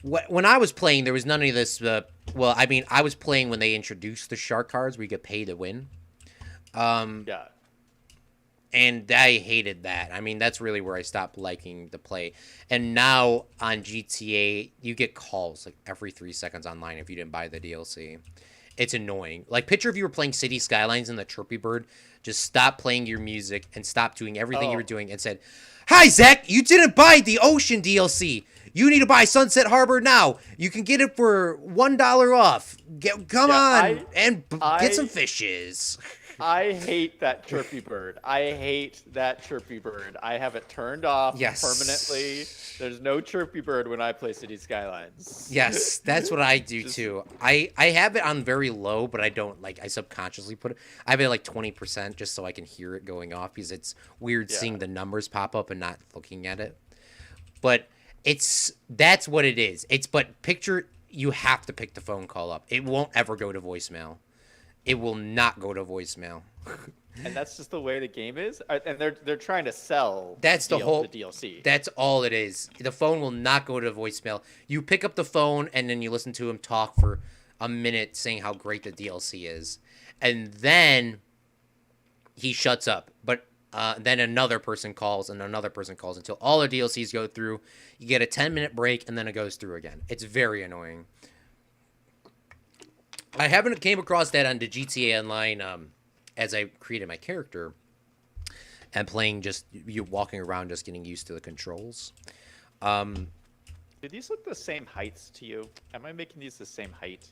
When I was playing, there was none of this. Well, I mean, I was playing when they introduced the shark cards where you get paid to win. Yeah. And I hated that. I mean, that's really where I stopped liking the play. And now on GTA, you get calls like every 3 seconds online if you didn't buy the DLC. It's annoying. Like, picture if you were playing City Skylines and the Chirpy Bird just stopped playing your music and stopped doing everything you were doing and said, "Hi, Zach, you didn't buy the Ocean DLC. You need to buy Sunset Harbor now. You can get it for $1 off. Come on and get some fishes." I hate that Chirpy Bird. I have it turned off permanently. There's no Chirpy Bird when I play City Skylines. Yes, that's what I do too. I have it on very low, but I don't, like, I subconsciously put it. I have it like 20% just so I can hear it going off, because it's weird seeing the numbers pop up and not looking at it. But that's what it is. But picture, you have to pick the phone call up. It won't ever go to voicemail. It will not go to voicemail. And that's just the way the game is. And they're trying to sell. That's the whole DLC. That's all it is. The phone will not go to voicemail. You pick up the phone and then you listen to him talk for a minute saying how great the DLC is, and then he shuts up. But then another person calls and another person calls until all the DLCs go through. You get a 10-minute break and then it goes through again. It's very annoying. I haven't came across that on the GTA Online as I created my character and playing, just you walking around, just getting used to the controls. Do these look the same heights to you? Am I making these the same height?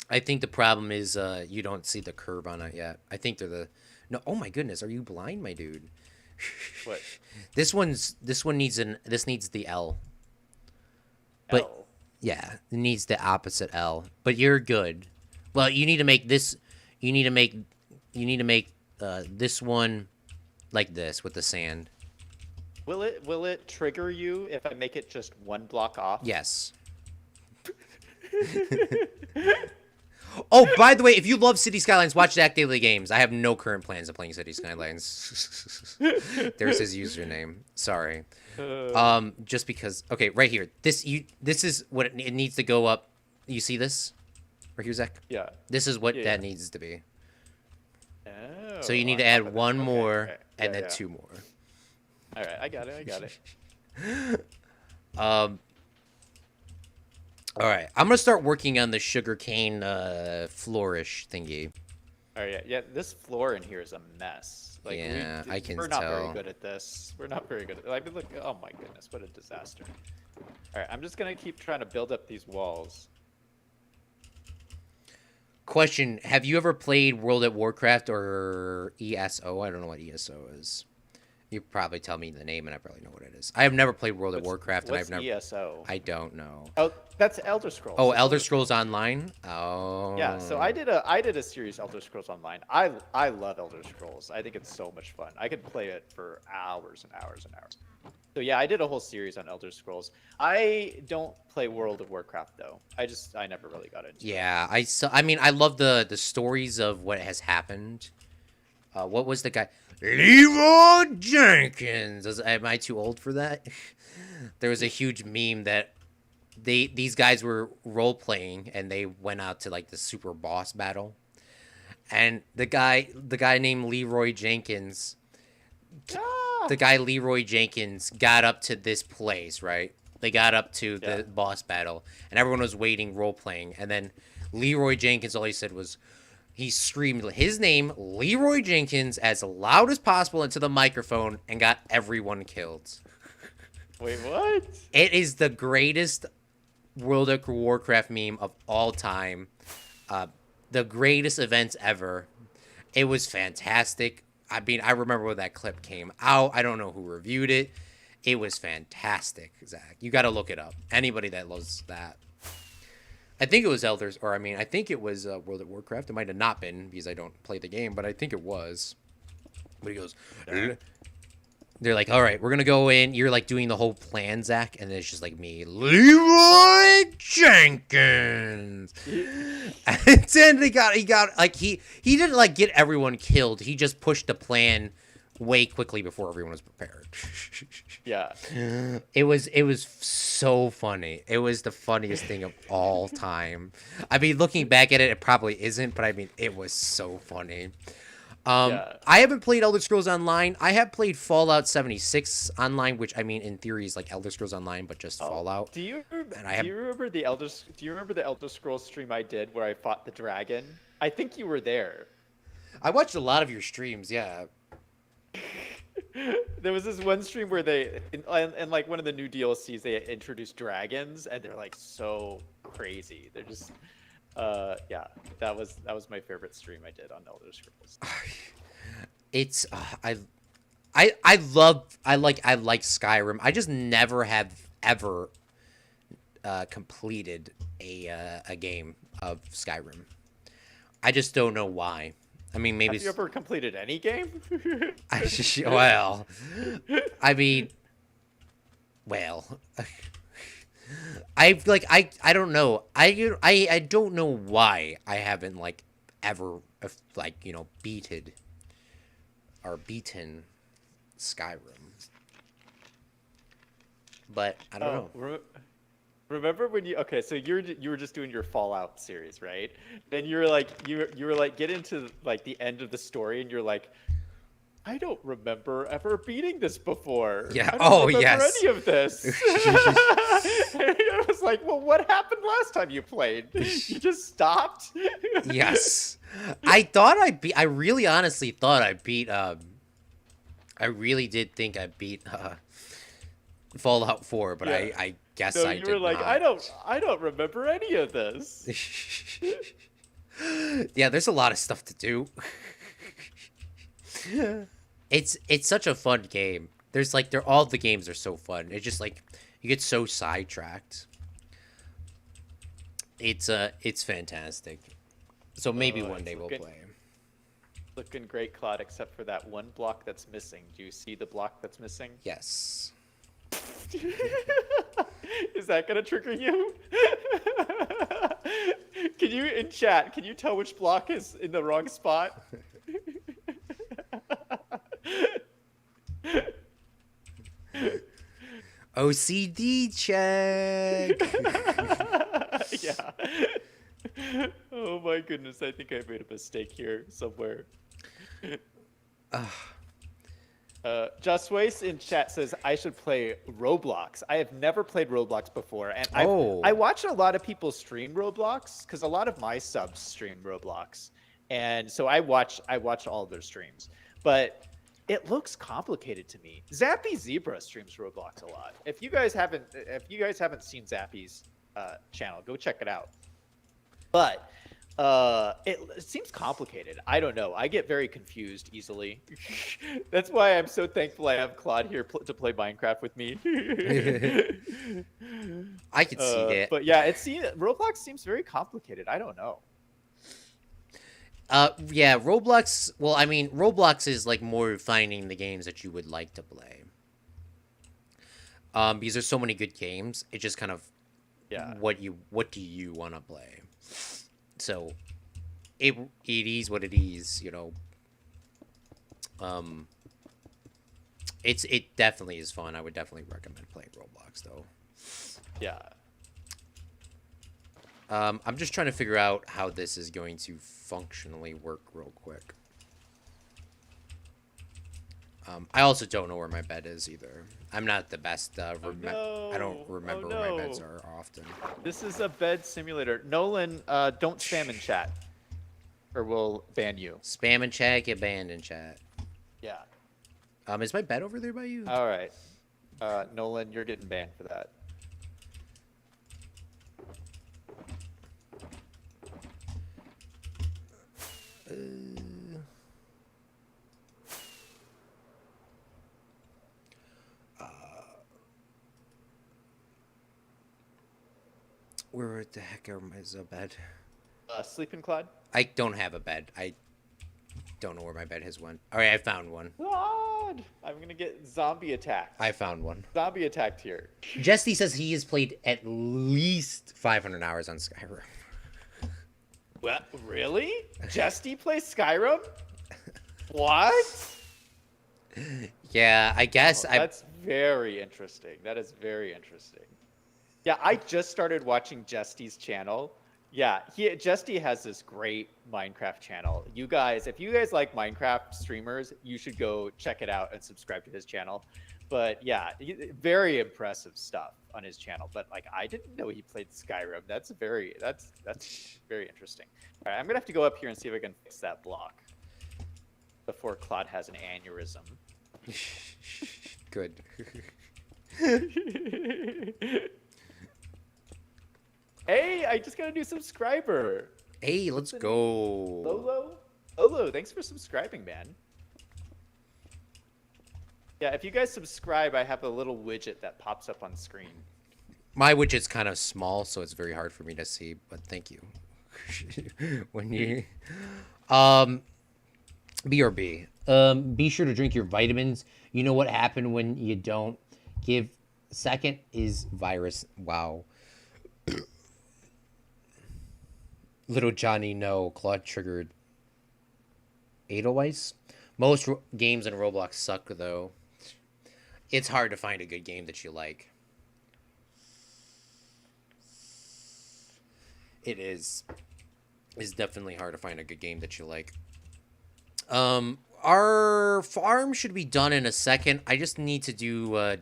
I think the problem is you don't see the curve on it yet. I think they're the... No, oh my goodness, are you blind, my dude? What? This needs the L. But L? Yeah, it needs the opposite L. But you're good. Well, you need to make this. You need to make this one like this with the sand. Will it trigger you if I make it just one block off? Yes. Oh, by the way, if you love City Skylines, watch Zach Daily Games. I have no current plans of playing City Skylines. There's his username. Sorry. Just because. Okay, right here. This is what it needs to go up. You see this? Right here, Zach? Yeah. This is what that needs to be. Oh, So you need to add one more okay. and then two more. All right, I got it. All right, I'm gonna start working on the sugarcane flourish thingy. All right, yeah. This floor in here is a mess. Like, yeah, I can tell. We're not very good at this. We're not very good at. Like, look. Oh my goodness, what a disaster. All right, I'm just gonna keep trying to build up these walls. Question: have you ever played World of Warcraft or ESO? I don't know what ESO is. You probably tell me the name, and I probably know what it is. I have never played World of Warcraft, and I've never. ESO? I don't know. Oh, that's Elder Scrolls. Oh, Elder Scrolls Online. Oh. Yeah. So I did a series Elder Scrolls Online. I love Elder Scrolls. I think it's so much fun. I could play it for hours and hours and hours. So yeah, I did a whole series on Elder Scrolls. I don't play World of Warcraft though. I never really got into it. Yeah, I mean, I love the stories of what has happened. What was the guy? Leroy Jenkins. Am I too old for that? There was a huge meme that these guys were role playing and they went out to like the super boss battle, and the guy named Leroy Jenkins. The guy Leroy Jenkins got up to this place, right? They got up to the boss battle, and everyone was waiting, role playing, and then Leroy Jenkins, all he said was, he screamed his name, Leroy Jenkins, as loud as possible into the microphone and got everyone killed. Wait, what? It is the greatest World of Warcraft meme of all time. The greatest events ever. It was fantastic. I mean, I remember when that clip came out. I don't know who reviewed it. It was fantastic, Zach. You got to look it up. Anybody that loves that. I think it was I think it was World of Warcraft. It might have not been because I don't play the game, but I think it was. But he goes, they're like, all right, we're going to go in. You're like doing the whole plan, Zach. And then it's just like me, Leroy Jenkins. And then he got like, he didn't like get everyone killed. He just pushed the plan way quickly before everyone was prepared. Yeah. It was so funny. It was the funniest thing of all time. I mean, looking back at it, it probably isn't, but I mean, it was so funny. I haven't played Elder Scrolls Online. I have played Fallout 76 online, which I mean, in theory, is like Elder Scrolls Online, but just Fallout. Do you remember the Elder Scrolls stream I did where I fought the dragon? I think you were there. I watched a lot of your streams. Yeah. There was this one stream where they, and like one of the new DLCs, they introduced dragons, and they're like so crazy. They're just, yeah, that was my favorite stream I did on Elder Scrolls. It's I like Skyrim. I just never have ever completed a game of Skyrim. I just don't know why. I mean, maybe. Have you ever completed any game? I don't know. I don't know why I haven't like ever like, you know, beaten Skyrim. But I don't know. Remember when so you were just doing your Fallout series, right? Then you were like get into like the end of the story and you're like, I don't remember ever beating this before. Yeah. I don't remember any of this. I was like, well, what happened last time you played? You just stopped? Yes. I really honestly thought I beat I really did think I beat Fallout 4, but yeah. I guess I did not. You were like, I don't remember any of this. Yeah, there's a lot of stuff to do. It's such a fun game. There's like all the games are so fun. It's just like you get so sidetracked. It's fantastic. So maybe one day we'll play. Looking great, Claude, except for that one block that's missing. Do you see the block that's missing? Yes. Is that gonna trigger you? Can you, in chat, can you tell which block is in the wrong spot? OCD check. Yeah. Oh my goodness, I think I made a mistake here somewhere. Just Waste in chat says I should play Roblox. I have never played Roblox before, and I watch a lot of people stream Roblox because a lot of my subs stream Roblox, and so I watch all of their streams. But it looks complicated to me. Zappy Zebra streams Roblox a lot. If you guys haven't seen Zappy's channel, go check it out. But it seems complicated. I don't know. I get very confused easily. That's why I'm so thankful I have Claude here to play Minecraft with me. I can see that. But yeah, Roblox seems very complicated. I don't know. Yeah, Roblox. Well, I mean, Roblox is like more finding the games that you would like to play. Because there's so many good games. It just kind of, what do you want to play? So, it is what it is, you know. It definitely is fun. I would definitely recommend playing Roblox, though. Yeah. I'm just trying to figure out how this is going to functionally work real quick. I also don't know where my bed is either. I'm not the best. I don't remember where my beds are often. This is a bed simulator. Nolan, don't spam in chat, or we'll ban you. Spam in chat, get banned in chat. Yeah. Is my bed over there by you? All right. Nolan, you're getting banned for that. Where the heck is a bed? Sleeping, Claude? I don't have a bed. I don't know where my bed has went. All right, I found one. Claude! I'm gonna get zombie attacked. I found one. Zombie attacked here. Jesse says he has played at least 500 hours on Skyrim. What? Really? Jesty plays Skyrim? What? Yeah, I guess that's very interesting. That is very interesting. Yeah, I just started watching Jesty's channel. Yeah, Jesty has this great Minecraft channel. You guys, if you guys like Minecraft streamers, you should go check it out and subscribe to his channel. But yeah, very impressive stuff on his channel. But like, I didn't know he played Skyrim. That's very interesting. All right, I'm gonna have to go up here and see if I can fix that block before Claude has an aneurysm. Good. Hey, I just got a new subscriber. Hey, let's go. Lolo, thanks for subscribing, man. Yeah, if you guys subscribe, I have a little widget that pops up on screen. My widget's kind of small, so it's very hard for me to see, but thank you. When you BRB. Be sure to drink your vitamins. You know what happened when you don't. Give second is virus. Wow. Little Johnny, no. Claude triggered Edelweiss. Most games in Roblox suck, though. It's hard to find a good game that you like. It is. It's definitely hard to find a good game that you like. Our farm should be done in a second. I just need to do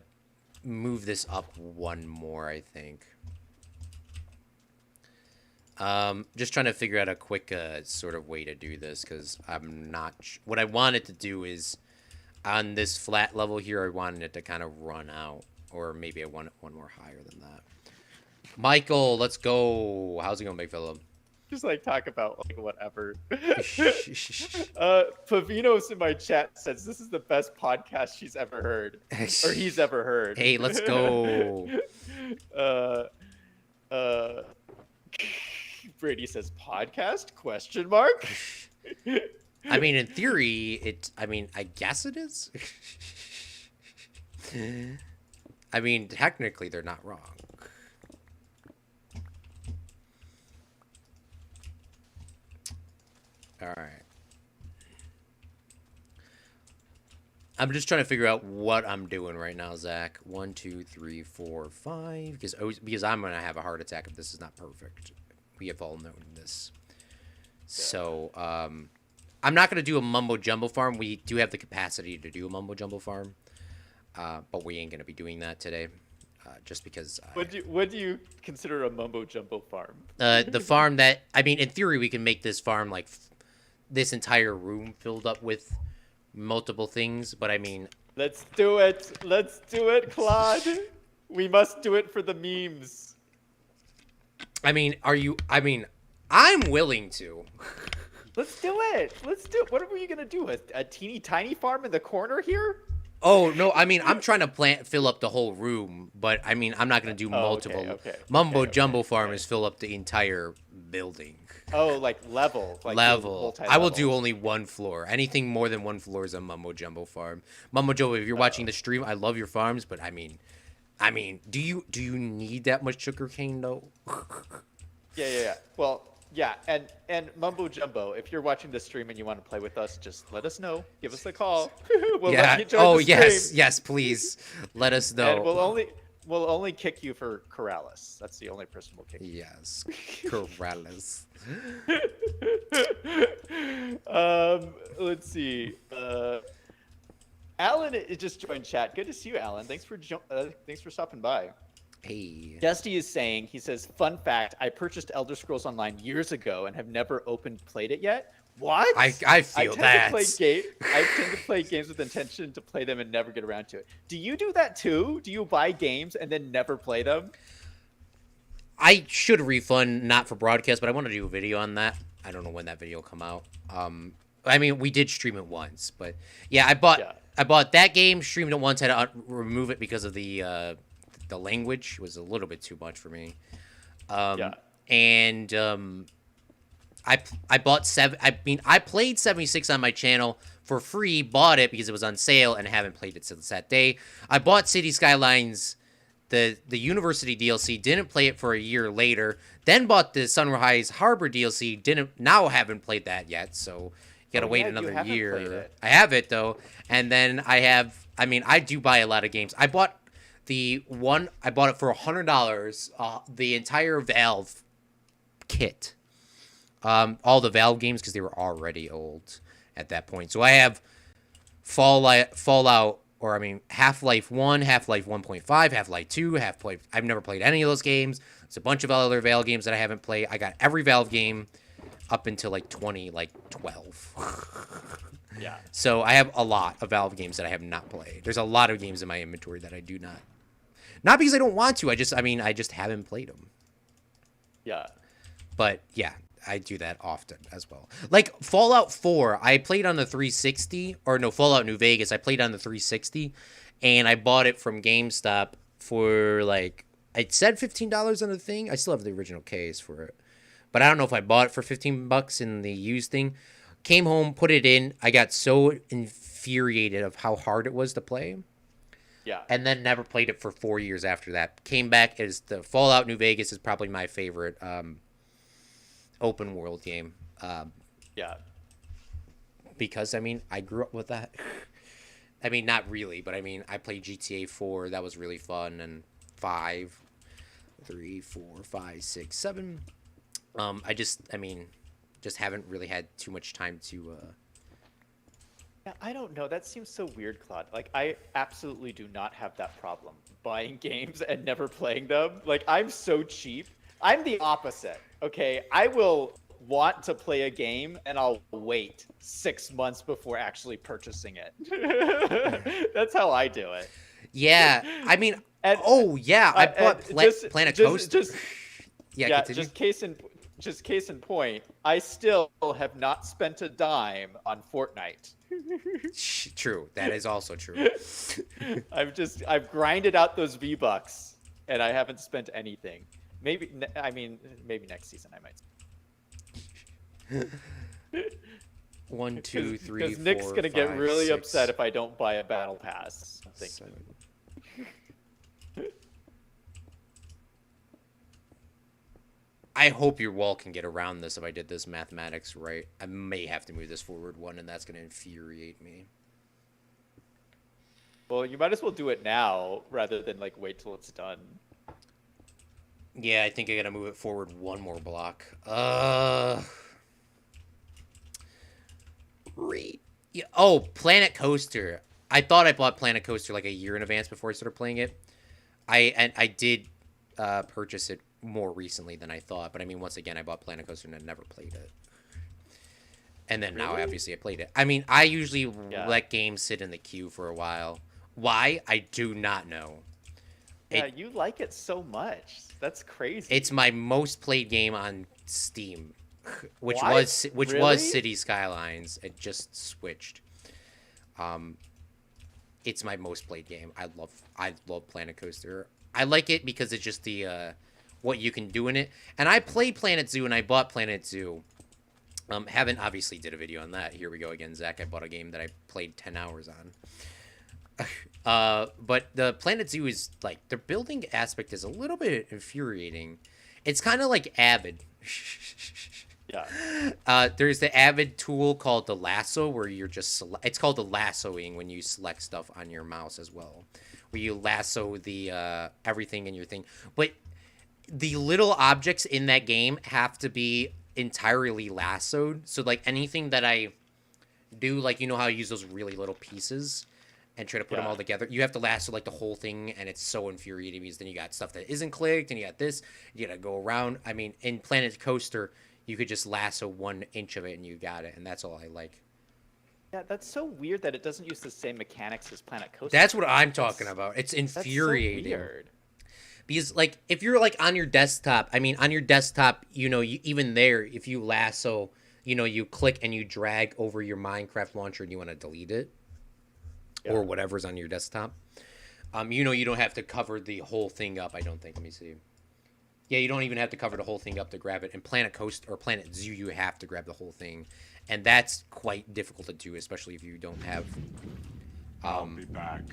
move this up one more, I think. Just trying to figure out a quick sort of way to do this, because I'm not what I wanted to do is on this flat level here, I wanted it to kind of run out, or maybe I want it one more higher than that. Michael, let's go. How's it going, big fella? Just like talk about like whatever. Pavinos in my chat says this is the best podcast she's ever heard, or he's ever heard. Hey, let's go. Brady says podcast question mark. I mean, in theory, I guess it is. I mean, technically, they're not wrong. All right. I'm just trying to figure out what I'm doing right now, Zach. 1, 2, 3, 4, 5. Because I'm gonna have a heart attack if this is not perfect. We have all known this. So, I'm not gonna do a mumbo jumbo farm. We do have the capacity to do a mumbo jumbo farm, but we ain't gonna be doing that today, just because. What do you consider a mumbo jumbo farm? The farm that in theory, we can make this farm like this entire room filled up with multiple things, but let's do it, Claude. We must do it for the memes. I'm willing to. Let's do it. What are you gonna do? A teeny tiny farm in the corner here? Oh no, I'm trying to fill up the whole room, but I'm not gonna do multiple. Okay. Mumbo jumbo farm is fill up the entire building. Oh, like level. Level. I will do only one floor. Anything more than one floor is a mumbo jumbo farm. Mumbo jumbo, if you're watching the stream, I love your farms, but do you need that much sugar cane though? Yeah. Well, yeah, and Mumbo Jumbo, if you're watching the stream and you want to play with us, just let us know. Give us a call. We'll let you join the stream. Yes, please. Let us know. And we'll only kick you for Corrales. That's the only person we'll kick. Yes, Corrales. Let's see. Alan just joined chat. Good to see you, Alan. Thanks for stopping by. Hey. Dusty is saying, he says, fun fact, I purchased Elder Scrolls Online years ago and have never played it yet. What? I feel that. I tend to play games with intention to play them and never get around to it. Do you do that too? Do you buy games and then never play them? I should refund, not for broadcast, but I want to do a video on that. I don't know when that video will come out. We did stream it once, but yeah, I bought that game, streamed it once, had to remove it because of the language was a little bit too much for me. And I bought I played 76 on my channel for free, bought it because it was on sale, and haven't played it since that day. I bought City Skylines, the University DLC, didn't play it for a year later, then bought the Sunrise Harbor DLC, now haven't played that yet, so you gotta wait another year. I have it though, and then I do buy a lot of games. I bought it for $100, the entire Valve kit. All the Valve games, because they were already old at that point. So I have Fallout, Half-Life 1, Half-Life 1.5, Half-Life 2, I've never played any of those games. There's a bunch of other Valve games that I haven't played. I got every Valve game up until 2012. Yeah. So I have a lot of Valve games that I have not played. There's a lot of games in my inventory that I do not. Not because I don't want to. I just haven't played them. Yeah. But yeah, I do that often as well. Like Fallout 4, I played on the 360, Fallout New Vegas, I played on the 360, and I bought it from GameStop for it said $15 on the thing. I still have the original case for it. But I don't know if I bought it for $15 in the used thing. Came home, put it in. I got so infuriated of how hard it was to play. Yeah. And then never played it for 4 years after that. Came back as the Fallout New Vegas is probably my favorite open world game. Yeah. Because, I grew up with that. Not really, but I played GTA 4. That was really fun. And 5, 3, 4, 5, 6, 7. I just haven't really had too much time to... Yeah, I don't know. That seems so weird, Claude. I absolutely do not have that problem. Buying games and never playing them. I'm so cheap. I'm the opposite, okay? I will want to play a game and I'll wait 6 months before actually purchasing it. That's how I do it. Yeah, I bought Planet Coaster. Just case in point, I still have not spent a dime on Fortnite. True, that is also true. I've grinded out those V-Bucks and I haven't spent anything. Maybe next season I might. 1, 2, 3, Because 4, Nick's gonna get 5, really 6, upset if I don't buy a battle pass. I'm thinking. 7. I hope your wall can get around this if I did this mathematics right. I may have to move this forward 1, and that's going to infuriate me. Well, you might as well do it now rather than like wait till it's done. Yeah, I think I got to move it forward 1 more block. Yeah. Oh, Planet Coaster. I thought I bought Planet Coaster like a year in advance before I started playing it. I did purchase it more recently than I thought, but I mean, once again, I bought Planet Coaster and I never played it. And then now, obviously, I played it. I mean, I usually let games sit in the queue for a while. Why? I do not know. Yeah, you like it so much. That's crazy. It's my most played game on Steam, which What? was Really? City Skylines. It just switched. It's my most played game. I love Planet Coaster. I like it because it's just the what you can do in it. And I played Planet Zoo and I bought Planet Zoo. Haven't obviously did a video on that. Here we go again, Zach. I bought a game that I played 10 hours on. But the Planet Zoo is like the building aspect is a little bit infuriating. It's kind of like Avid. Yeah. There's the Avid tool called the lasso where you're just it's called the lassoing when you select stuff on your mouse as well, where you lasso the everything in your thing. But the little objects in that game have to be entirely lassoed. So like anything that I do, like you know how I use those really little pieces and try to put them all together, you have to lasso like the whole thing, and it's so infuriating because then you got stuff that isn't clicked and you got this, you gotta go around. I mean, in Planet Coaster you could just lasso 1 inch of it and you got it, and that's all I like. Yeah, that's so weird that it doesn't use the same mechanics as Planet Coaster. That's what I'm talking about. It's infuriating. That's so weird. Because, like, if you're, like, on your desktop, I mean, on your desktop, you know, even there, if you lasso, you know, you click and you drag over your Minecraft launcher and you want to delete it, or whatever's on your desktop, you know, you don't have to cover the whole thing up, I don't think. Let me see. Yeah, you don't even have to cover the whole thing up to grab it. In Planet Coaster or Planet Zoo, you have to grab the whole thing. And that's quite difficult to do, especially if you don't have... I'll be back.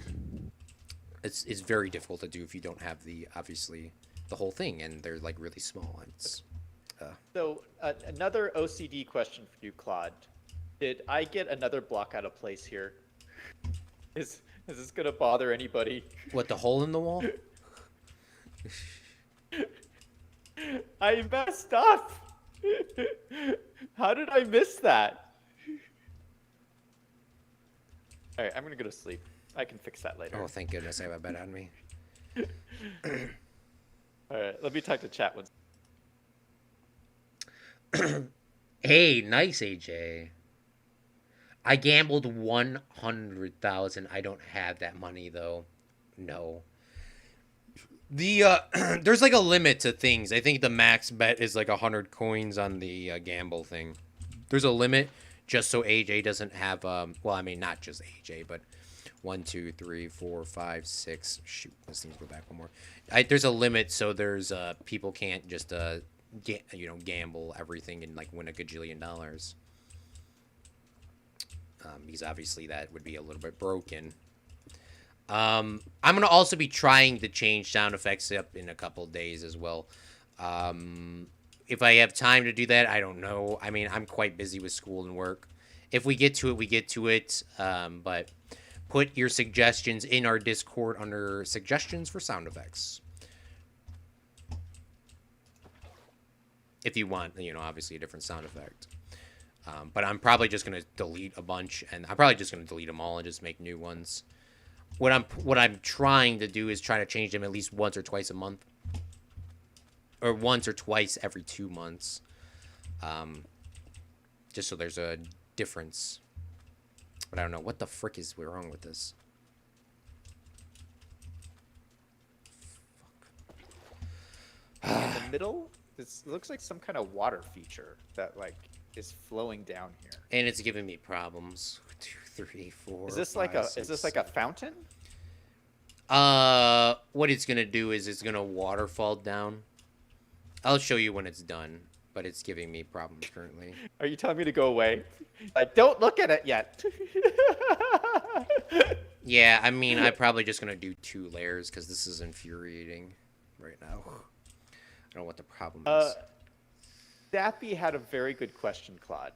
It's very difficult to do if you don't have obviously the whole thing, and they're like really small. So another OCD question for you, Claude. Did I get another block out of place here? Is this gonna bother anybody? What, the hole in the wall? I messed up. How did I miss that? All right, I'm gonna go to sleep. I can fix that later. Oh, thank goodness I have a bed on me. All right, let me talk to chat once. Hey, nice, AJ. I gambled 100,000. I don't have that money though. No. There's like a limit to things. I think the max bet is like 100 coins on the gamble thing. There's a limit just so AJ doesn't have well, I mean not just AJ, but 1, 2, 3, 4, 5, 6. Shoot, this needs to go back one more. There's a limit, so there's people can't just gamble everything and like win a gajillion dollars. Because obviously that would be a little bit broken. I'm gonna also be trying to change sound effects up in a couple days as well. If I have time to do that, I don't know. I mean, I'm quite busy with school and work. If we get to it, we get to it. But put your suggestions in our Discord under suggestions for sound effects. If you want, you know, obviously a different sound effect. But I'm probably just going to delete a bunch, and I'm probably just going to delete them all and just make new ones. What I'm trying to do is try to change them at least once or twice a month. Or once or twice every 2 months. Just so there's a difference. But I don't know. What the frick is wrong with this? In the middle, this looks like some kind of water feature that like is flowing down here. And it's giving me problems. 2, 3, 4. Is this 5, like a 6, is this like a fountain? What it's gonna do is it's gonna waterfall down. I'll show you when it's done. but it's giving me problems currently. Are you telling me to go away? Don't look at it yet. Yeah, I mean, I'm probably just gonna do 2 layers because this is infuriating right now. I don't know what the problem is. Dappy had a very good question, Claude.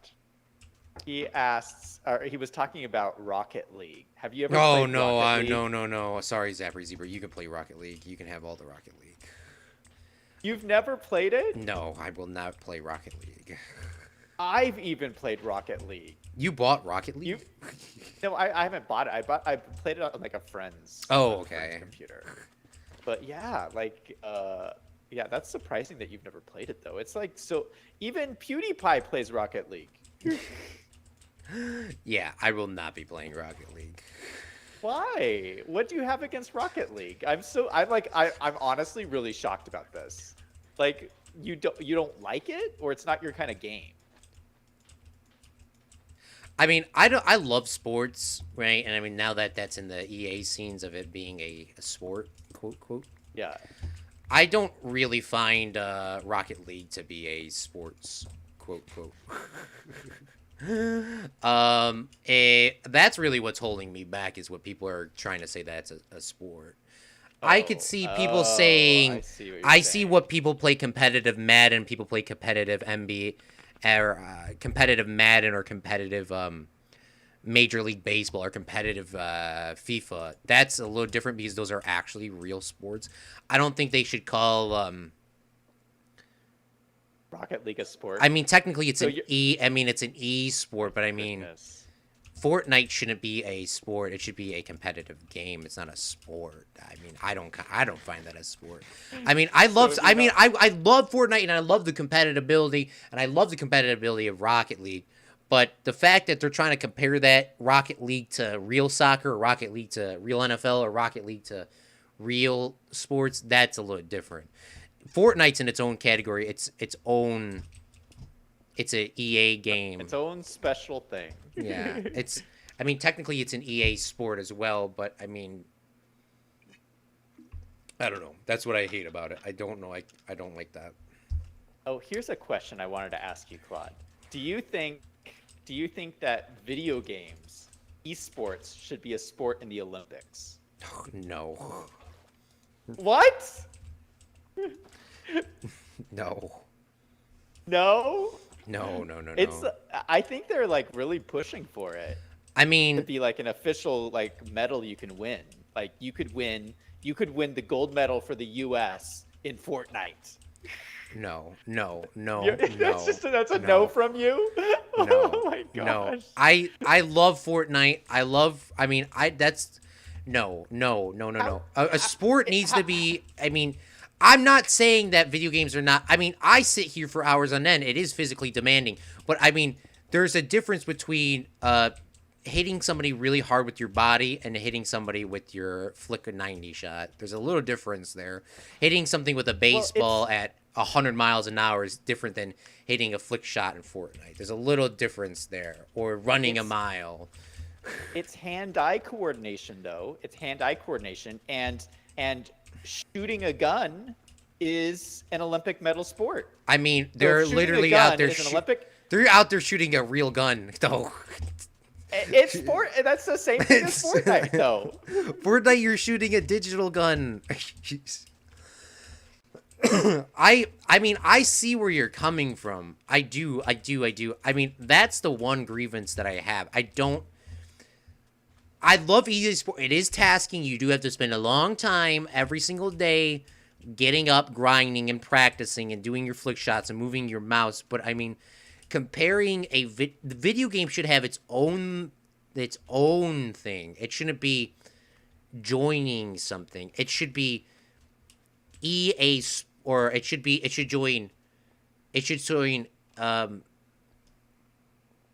He asks, or he was talking about Rocket League. Have you ever Oh played no, Rocket League? no. Sorry, Zapper Zebra. You can play Rocket League. You can have all the Rocket League. You've never played it? No, I will not play Rocket League. I've even played Rocket League. You bought Rocket League? You? No, I haven't bought it. I played it on like a friend's. Oh, friend's okay. computer. But yeah, like yeah, that's surprising that you've never played it though. It's like so even PewDiePie plays Rocket League. Yeah, I will not be playing Rocket League. Why? What do you have against Rocket League? I'm honestly really shocked about this. Like you don't like it, or it's not your kind of game. I mean, I love sports, right? And I mean, now that that's in the EA scenes of it being a sport, quote. Yeah. I don't really find Rocket League to be a sports, quote. That's really what's holding me back is what people are trying to say that's a sport. I could see people saying, I see what people play competitive Madden, people play competitive NBA, or competitive Madden or competitive Major League Baseball or competitive FIFA. That's a little different because those are actually real sports. I don't think they should call Rocket League a sport. I mean, technically it's it's an e-sport, but I mean, Fortnite shouldn't be a sport. It should be a competitive game. It's not a sport. I mean, I don't find that a sport. I mean, I love Fortnite and I love the competitiveness and I love the competitiveness of Rocket League. But the fact that they're trying to compare that Rocket League to real soccer, or Rocket League to real NFL, or Rocket League to real sports, that's a little different. Fortnite's in its own category. It's an EA game. Its own special thing. Yeah, I mean, technically it's an EA sport as well, but I mean, I don't know. That's what I hate about it. I don't know. I don't like that. Oh, here's a question I wanted to ask you, Claude. Do you think that video games, esports, should be a sport in the Olympics? No. What? No. No? No. It's. I think they're like really pushing for it. I mean, to be like an official like medal you can win. Like you could win the gold medal for the U.S. in Fortnite. No. That's a no from you. No. Oh my gosh. No. I love Fortnite. No. A sport needs to be. I mean, I'm not saying that video games are not. I mean, I sit here for hours on end. It is physically demanding, but I mean, there's a difference between hitting somebody really hard with your body and hitting somebody with your flick a 90 shot. There's a little difference there. Hitting something with a baseball at 100 miles an hour is different than hitting a flick shot in Fortnite. There's a little difference there. Or running a mile. It's hand-eye coordination, though. It's hand-eye coordination, and shooting a gun is an Olympic medal sport. I mean, they're literally out there. They're out there shooting a real gun, though. It's sport. That's the same thing as Fortnite, though. Fortnite, you're shooting a digital gun. I mean, I see where you're coming from. I do. I mean, that's the one grievance that I have. I love EA Sport. It is tasking. You do have to spend a long time every single day getting up, grinding, and practicing, and doing your flick shots and moving your mouse. But I mean, comparing the video game should have its own thing. It shouldn't be joining something. It should be EA, or it should join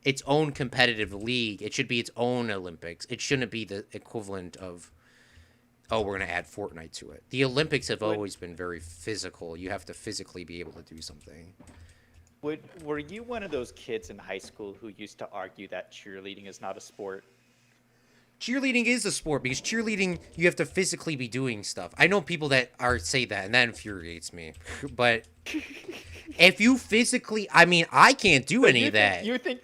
its own competitive league. It should be its own Olympics. It shouldn't be the equivalent of, oh, we're going to add Fortnite to it. The Olympics have always been very physical. You have to physically be able to do something. Were you one of those kids in high school who used to argue that cheerleading is not a sport? cheerleading is a sport because cheerleading you have to physically be doing stuff. I know people that say that, and that infuriates me. But if you physically, I mean, I can't do any of that. You think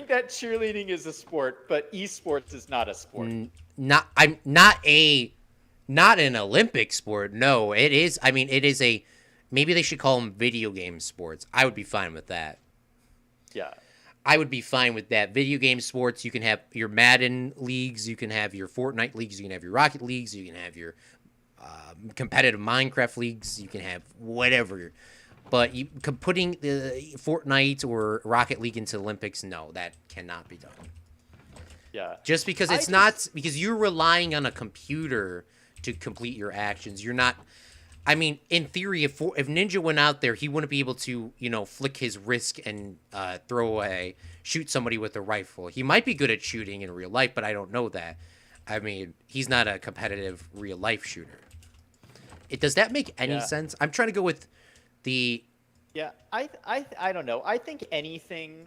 that cheerleading is a sport, but esports is not a sport. Not an Olympic sport. No, it is. I mean, it is a. Maybe they should call them video game sports. I would be fine with that. Yeah. I would be fine with that. Video game sports, you can have your Madden leagues, you can have your Fortnite leagues, you can have your Rocket leagues, you can have your competitive Minecraft leagues, you can have whatever. But putting the Fortnite or Rocket League into Olympics, no, that cannot be done. Yeah. Just because it's not, because you're relying on a computer to complete your actions. You're not. I mean, in theory, if Ninja went out there, he wouldn't be able to, flick his wrist and shoot somebody with a rifle. He might be good at shooting in real life, but I don't know that. I mean, he's not a competitive real life shooter. Does that make any sense? I'm trying to go with the. Yeah, I don't know. I think anything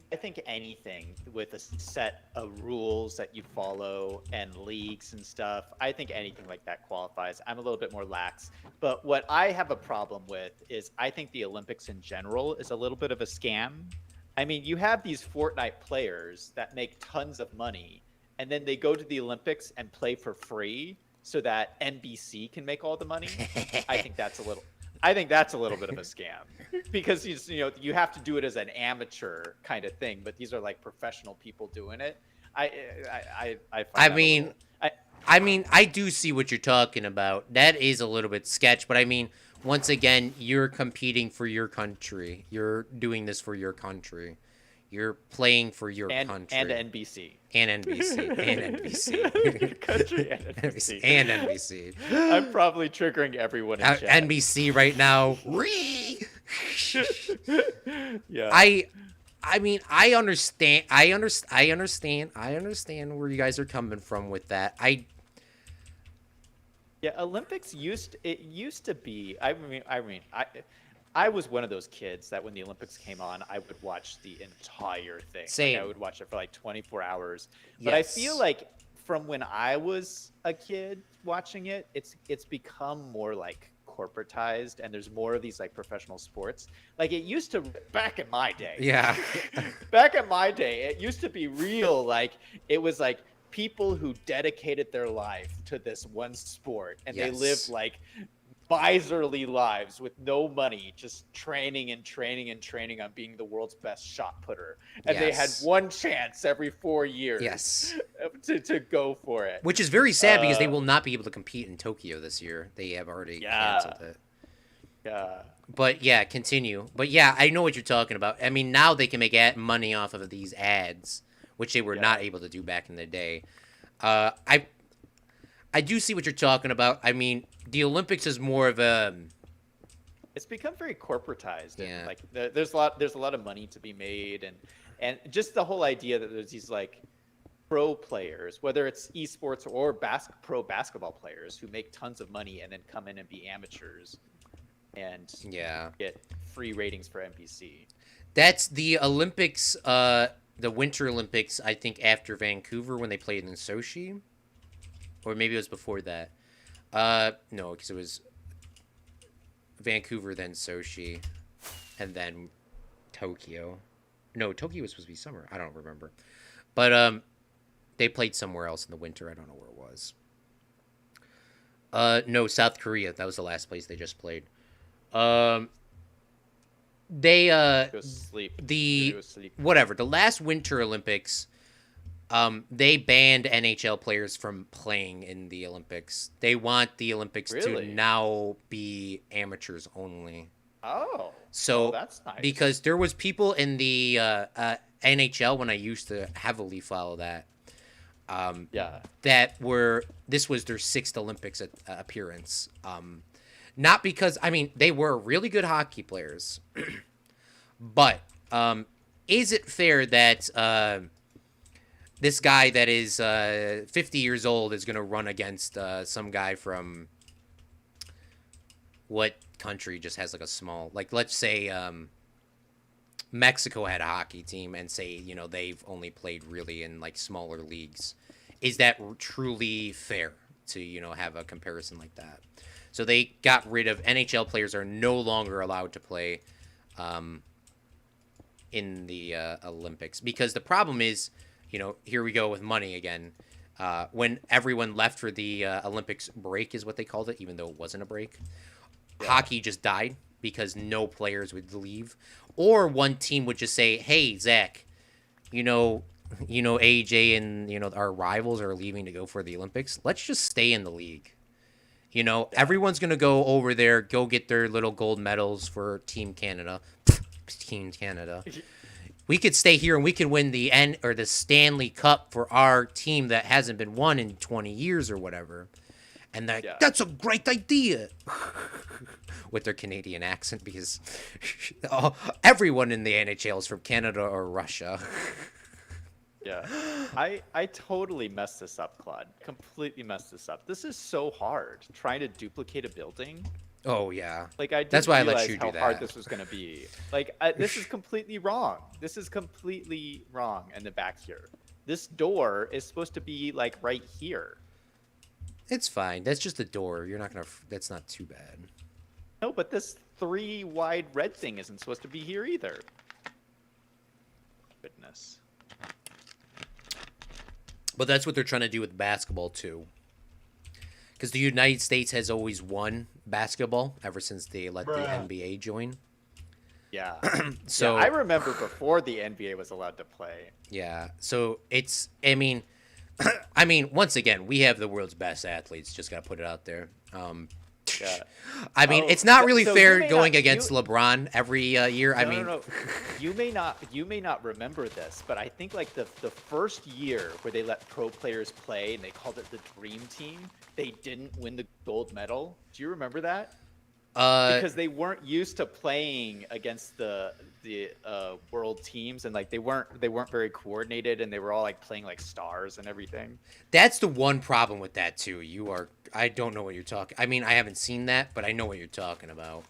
with a set of rules that you follow and leagues and stuff, I think anything like that qualifies. I'm a little bit more lax. But what I have a problem with is I think the Olympics in general is a little bit of a scam. I mean, you have these Fortnite players that make tons of money, and then they go to the Olympics and play for free so that NBC can make all the money. I think that's a little bit of a scam because you have to do it as an amateur kind of thing, but these are like professional people doing it. I mean, I do see what you're talking about. That is a little bit sketch, but I mean, once again, you're competing for your country. You're doing this for your country. You're playing for your country. And NBC. And NBC. And NBC. Country and NBC. And NBC. I'm probably triggering everyone in chat. NBC right now. Yeah. I mean, I understand where you guys are coming from with that. Yeah, Olympics used to be. I was one of those kids that when the Olympics came on, I would watch the entire thing. Same. Like, I would watch it for like 24 hours. But I feel like from when I was a kid watching it, it's become more like corporatized, and there's more of these like professional sports. Like it used to back in my day. Yeah. Back in my day, it used to be real. Like it was like people who dedicated their life to this one sport, and they lived like miserly lives with no money, just training and training and training on being the world's best shot putter. And they had one chance every 4 years to go for it. Which is very sad because they will not be able to compete in Tokyo this year. They have already canceled it. Yeah. But yeah, continue. But yeah, I know what you're talking about. I mean, now they can make money off of these ads, which they were not able to do back in the day. I do see what you're talking about. I mean, the Olympics is more of a. It's become very corporatized. Yeah. And like there's a lot of money to be made, and just the whole idea that there's these like pro players, whether it's esports or pro basketball players who make tons of money and then come in and be amateurs, and get free ratings for NBC. That's the Olympics. The Winter Olympics, I think, after Vancouver when they played in Sochi. Or maybe it was before that. No, because it was Vancouver, then Sochi, and then Tokyo. No, Tokyo was supposed to be summer. I don't remember. But they played somewhere else in the winter. I don't know where it was. No, South Korea. That was the last place they just played. They Go sleep. Whatever. The last Winter Olympics. They banned NHL players from playing in the Olympics. They want the Olympics to now be amateurs only. Oh, so that's nice. Because there was people in the NHL when I used to heavily follow that. This was their 6th Olympics appearance. Not because, I mean, they were really good hockey players, but is it fair that this guy that is 50 years old is going to run against some guy from what country just has like a small, like let's say Mexico had a hockey team and say, they've only played really in like smaller leagues. is that truly fair to, you know, have a comparison like that? So they got rid of NHL players are no longer allowed to play in the Olympics, because the problem is, you know, here we go with money again. When everyone left for the Olympics break is what they called it, even though it wasn't a break. Yeah. Hockey just died because no players would leave, or one team would just say, "Hey, Zach, you know, AJ and, you know, our rivals are leaving to go for the Olympics. Let's just stay in the league. You know, everyone's going to go over there, go get their little gold medals for Team Canada. Team Canada. We could stay here and we can win the Stanley Cup for our team that hasn't been won in 20 years or whatever." And that's a great idea. With their Canadian accent, because everyone in the NHL is from Canada or Russia. Yeah, I totally messed this up, Claude. Completely messed this up. This is so hard, trying to duplicate a building. Oh yeah, like I didn't that's why I let realize you do how that. hard this was gonna be. Like this is completely wrong. This is completely wrong in the back here. This door is supposed to be like right here. It's fine. That's just a door. You're not gonna. That's not too bad. No, but this 3 wide red thing isn't supposed to be here either. Goodness. But that's what they're trying to do with basketball too. Because the United States has always won basketball ever since they let the NBA join. Yeah. So yeah, I remember before the NBA was allowed to play. Yeah. So it's, I mean, once again, we have the world's best athletes. Just got to put it out there. Yeah. I mean, it's not really fair going not, against LeBron every year. No. You may not remember this, but I think like the first year where they let pro players play and they called it the Dream Team, they didn't win the gold medal. Do you remember that? Because they weren't used to playing against the world teams, and like they weren't very coordinated, and they were all like playing like stars and everything. That's the one problem with that too. I don't know what you're talking. I mean, I haven't seen that, but I know what you're talking about.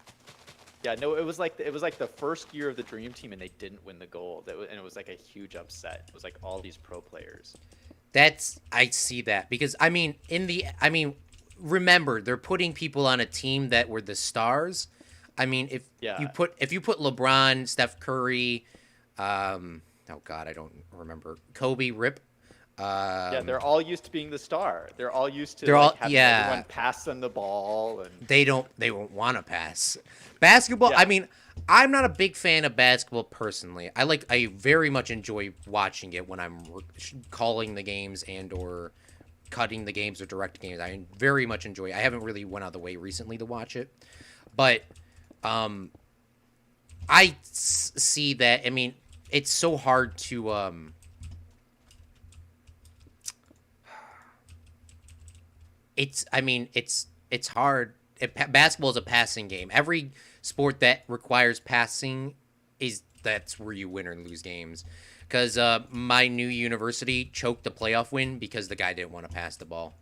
Yeah, no, it was like the first year of the Dream Team, and they didn't win the gold, and it was like a huge upset. It was like all these pro players. I see that because remember, they're putting people on a team that were the stars. I mean, if you put LeBron, Steph Curry, oh God, I don't remember, Kobe, Rip. Yeah, they're all used to being the star. They're all used to having everyone pass them the ball, and they won't want to pass. Basketball. Yeah. I mean, I'm not a big fan of basketball personally. I very much enjoy watching it when I'm calling the games and or cutting the games or directing games. I very much enjoy it. I haven't really went out of the way recently to watch it, but I see that. I mean, it's so hard to it's hard. Basketball is a passing game. Every sport that requires passing that's where you win or lose games. Because my new university choked the playoff win because the guy didn't want to pass the ball.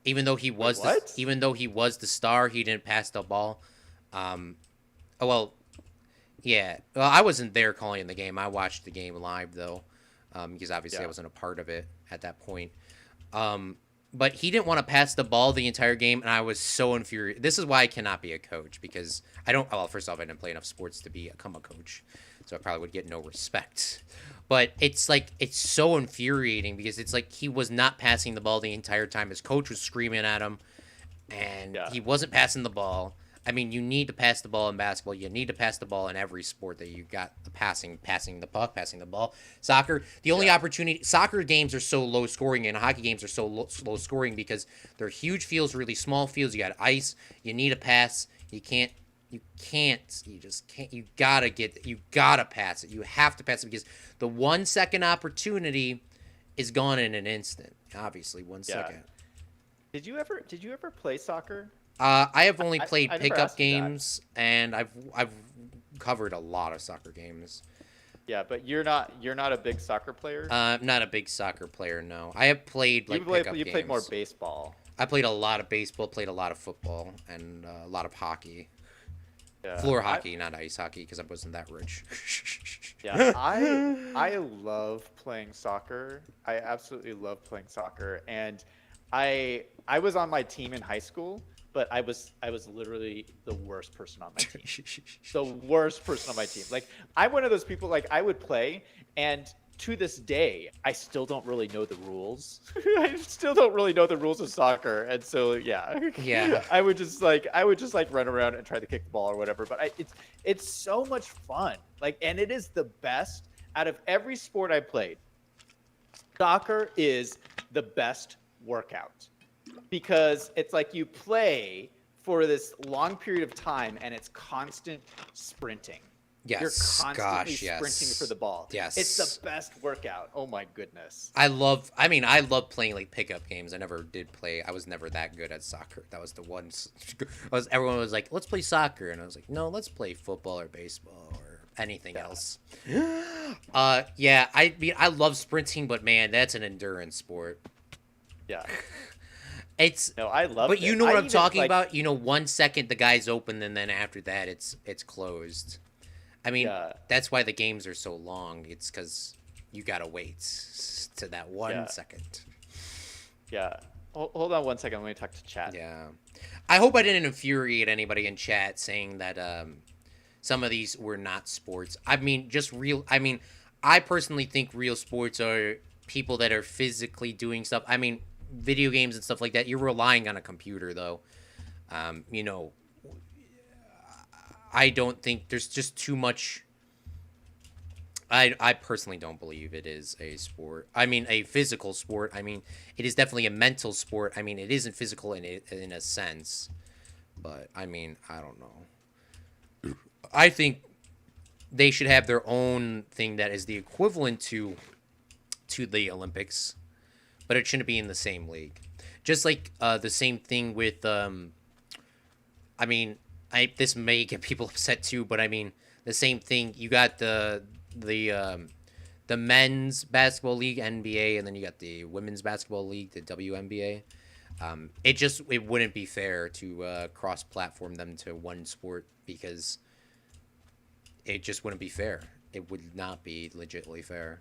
Even though he was the star, he didn't pass the ball. Well, I wasn't there calling the game. I watched the game live though, because obviously I wasn't a part of it at that point. But he didn't want to pass the ball the entire game, and I was so infuriated. This is why I cannot be a coach, because first off, I didn't play enough sports to become a coach, so I probably would get no respect. But it's so infuriating because it's like he was not passing the ball the entire time. His coach was screaming at him, and he wasn't passing the ball. I mean, you need to pass the ball in basketball. You need to pass the ball in every sport that you got the passing the puck, passing the ball. Soccer, the only opportunity, soccer games are so low scoring and hockey games are so low scoring because they're huge fields, really small fields. You got ice. You need a pass. You just can't. You gotta pass it. You have to pass it because the 1 second opportunity is gone in an instant. Obviously, 1 second. Did you ever play soccer? I have only played pickup games, and I've covered a lot of soccer games. Yeah, but you're not a big soccer player? Not a big soccer player, no. I have played pickup games. You played more baseball. I played a lot of baseball, played a lot of football, and a lot of hockey. Yeah. Floor hockey, not ice hockey, because I wasn't that rich. Yeah, I love playing soccer. I absolutely love playing soccer, and I was on my team in high school, but I was literally the worst person on my team. The worst person on my team. Like I'm one of those people. Like I would play, and to this day, I still don't really know the rules. I still don't really know the rules of soccer, and so yeah, Yeah. I would just like run around and try to kick the ball or whatever. But it's so much fun. Like, and it is the best out of every sport I played. Soccer is the best workout because it's like you play for this long period of time and it's constant sprinting. You're Yes. constantly Gosh, yes. sprinting for the ball. Yes. It's the best workout. Oh my goodness. I love playing like pickup games. I never did play. I was never that good at soccer. That was the ones. Everyone was like, let's play soccer. And I was like, no, let's play football or baseball or anything else. Yeah, I love sprinting, but man, that's an endurance sport. Yeah. It's No, I love it. But you know what I I'm even, talking like, about? 1 second the guy's open and then after that it's closed. I mean, Yeah. that's why the games are so long. It's because you gotta wait to that 1 Yeah. second. Yeah. Hold on one second. I'm going to talk to chat. Yeah. I hope I didn't infuriate anybody in chat saying that some of these were not sports. I mean, I personally think real sports are people that are physically doing stuff. I mean, video games and stuff like that, you're relying on a computer, though. You know, I don't think there's just too much. I personally don't believe it is a sport. I mean, a physical sport. I mean, it is definitely a mental sport. I mean, it isn't physical in a sense, but I mean, I don't know. I think they should have their own thing that is the equivalent to the Olympics, but it shouldn't be in the same league. Just like the same thing with I mean, this may get people upset too, but I mean the same thing. You got the men's basketball league NBA, and then you got the women's basketball league, the WNBA. It wouldn't be fair to cross-platform them to one sport because it just wouldn't be fair. It would not be legitimately fair.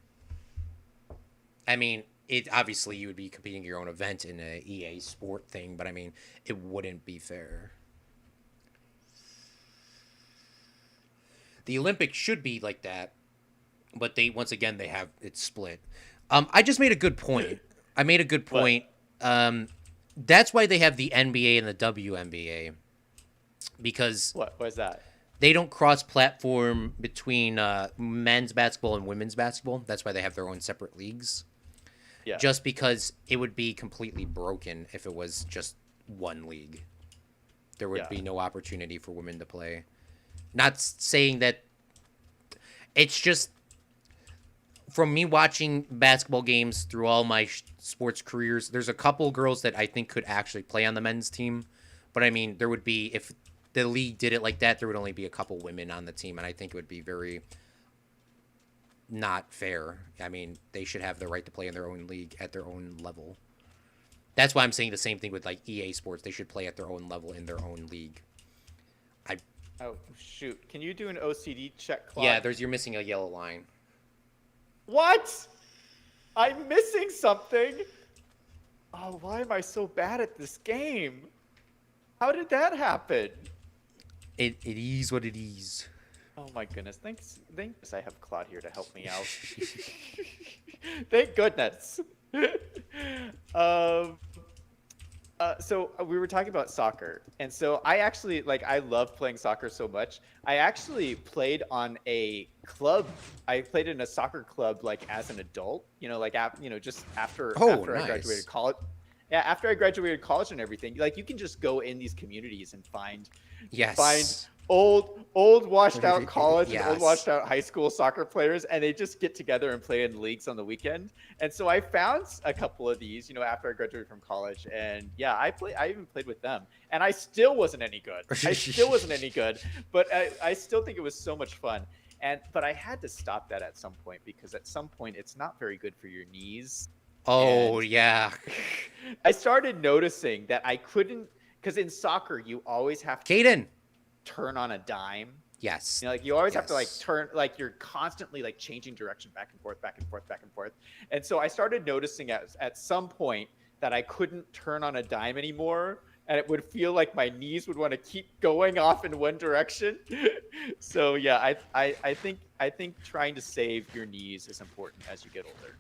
I mean, it obviously you would be competing your own event in a EA sport thing, but I mean, it wouldn't be fair. The Olympics should be like that, but once again they have it split. I just made a good point. I made a good point. That's why they have the NBA and the WNBA because What was that? they don't cross-platform between men's basketball and women's basketball. That's why they have their own separate leagues. Yeah. Just because it would be completely broken if it was just one league. There would be no opportunity for women to play. Not saying that. It's just from me watching basketball games through all my sports careers, there's a couple girls that I think could actually play on the men's team. But I mean, there would be, if the league did it like that, there would only be a couple women on the team. And I think it would be very not fair. I mean, they should have the right to play in their own league at their own level. That's why I'm saying the same thing with like EA Sports. They should play at their own level in their own league. Oh shoot! Can you do an OCD check, Claude? Yeah, you're missing a yellow line. What? I'm missing something. Oh, why am I so bad at this game? How did that happen? It is what it is. Oh my goodness! Thanks I have Claude here to help me out. Thank goodness. So we were talking about soccer, and so I actually I love playing soccer so much. I actually played on a club. I played in a soccer club as an adult. Just after Nice. I graduated college. Yeah, after I graduated college and everything, you can just go in these communities and find old washed out college and old washed out high school soccer players, and they just get together and play in leagues on the weekend. And so I found a couple of these, after I graduated from college, and yeah, I even played with them, and I still wasn't any good. But I still think it was so much fun. But I had to stop that at some point because at some point it's not very good for your knees. Oh, And yeah. I started noticing that I couldn't, because in soccer you always have to. Caden. turn on a dime. Yes. You know, like you always have to like Yes. turn, like you're constantly like changing direction back and forth, back and forth, back and forth. And so I started noticing at some point that I couldn't turn on a dime anymore, and it would feel like my knees would want to keep going off in one direction. So yeah, I think trying to save your knees is important as you get older.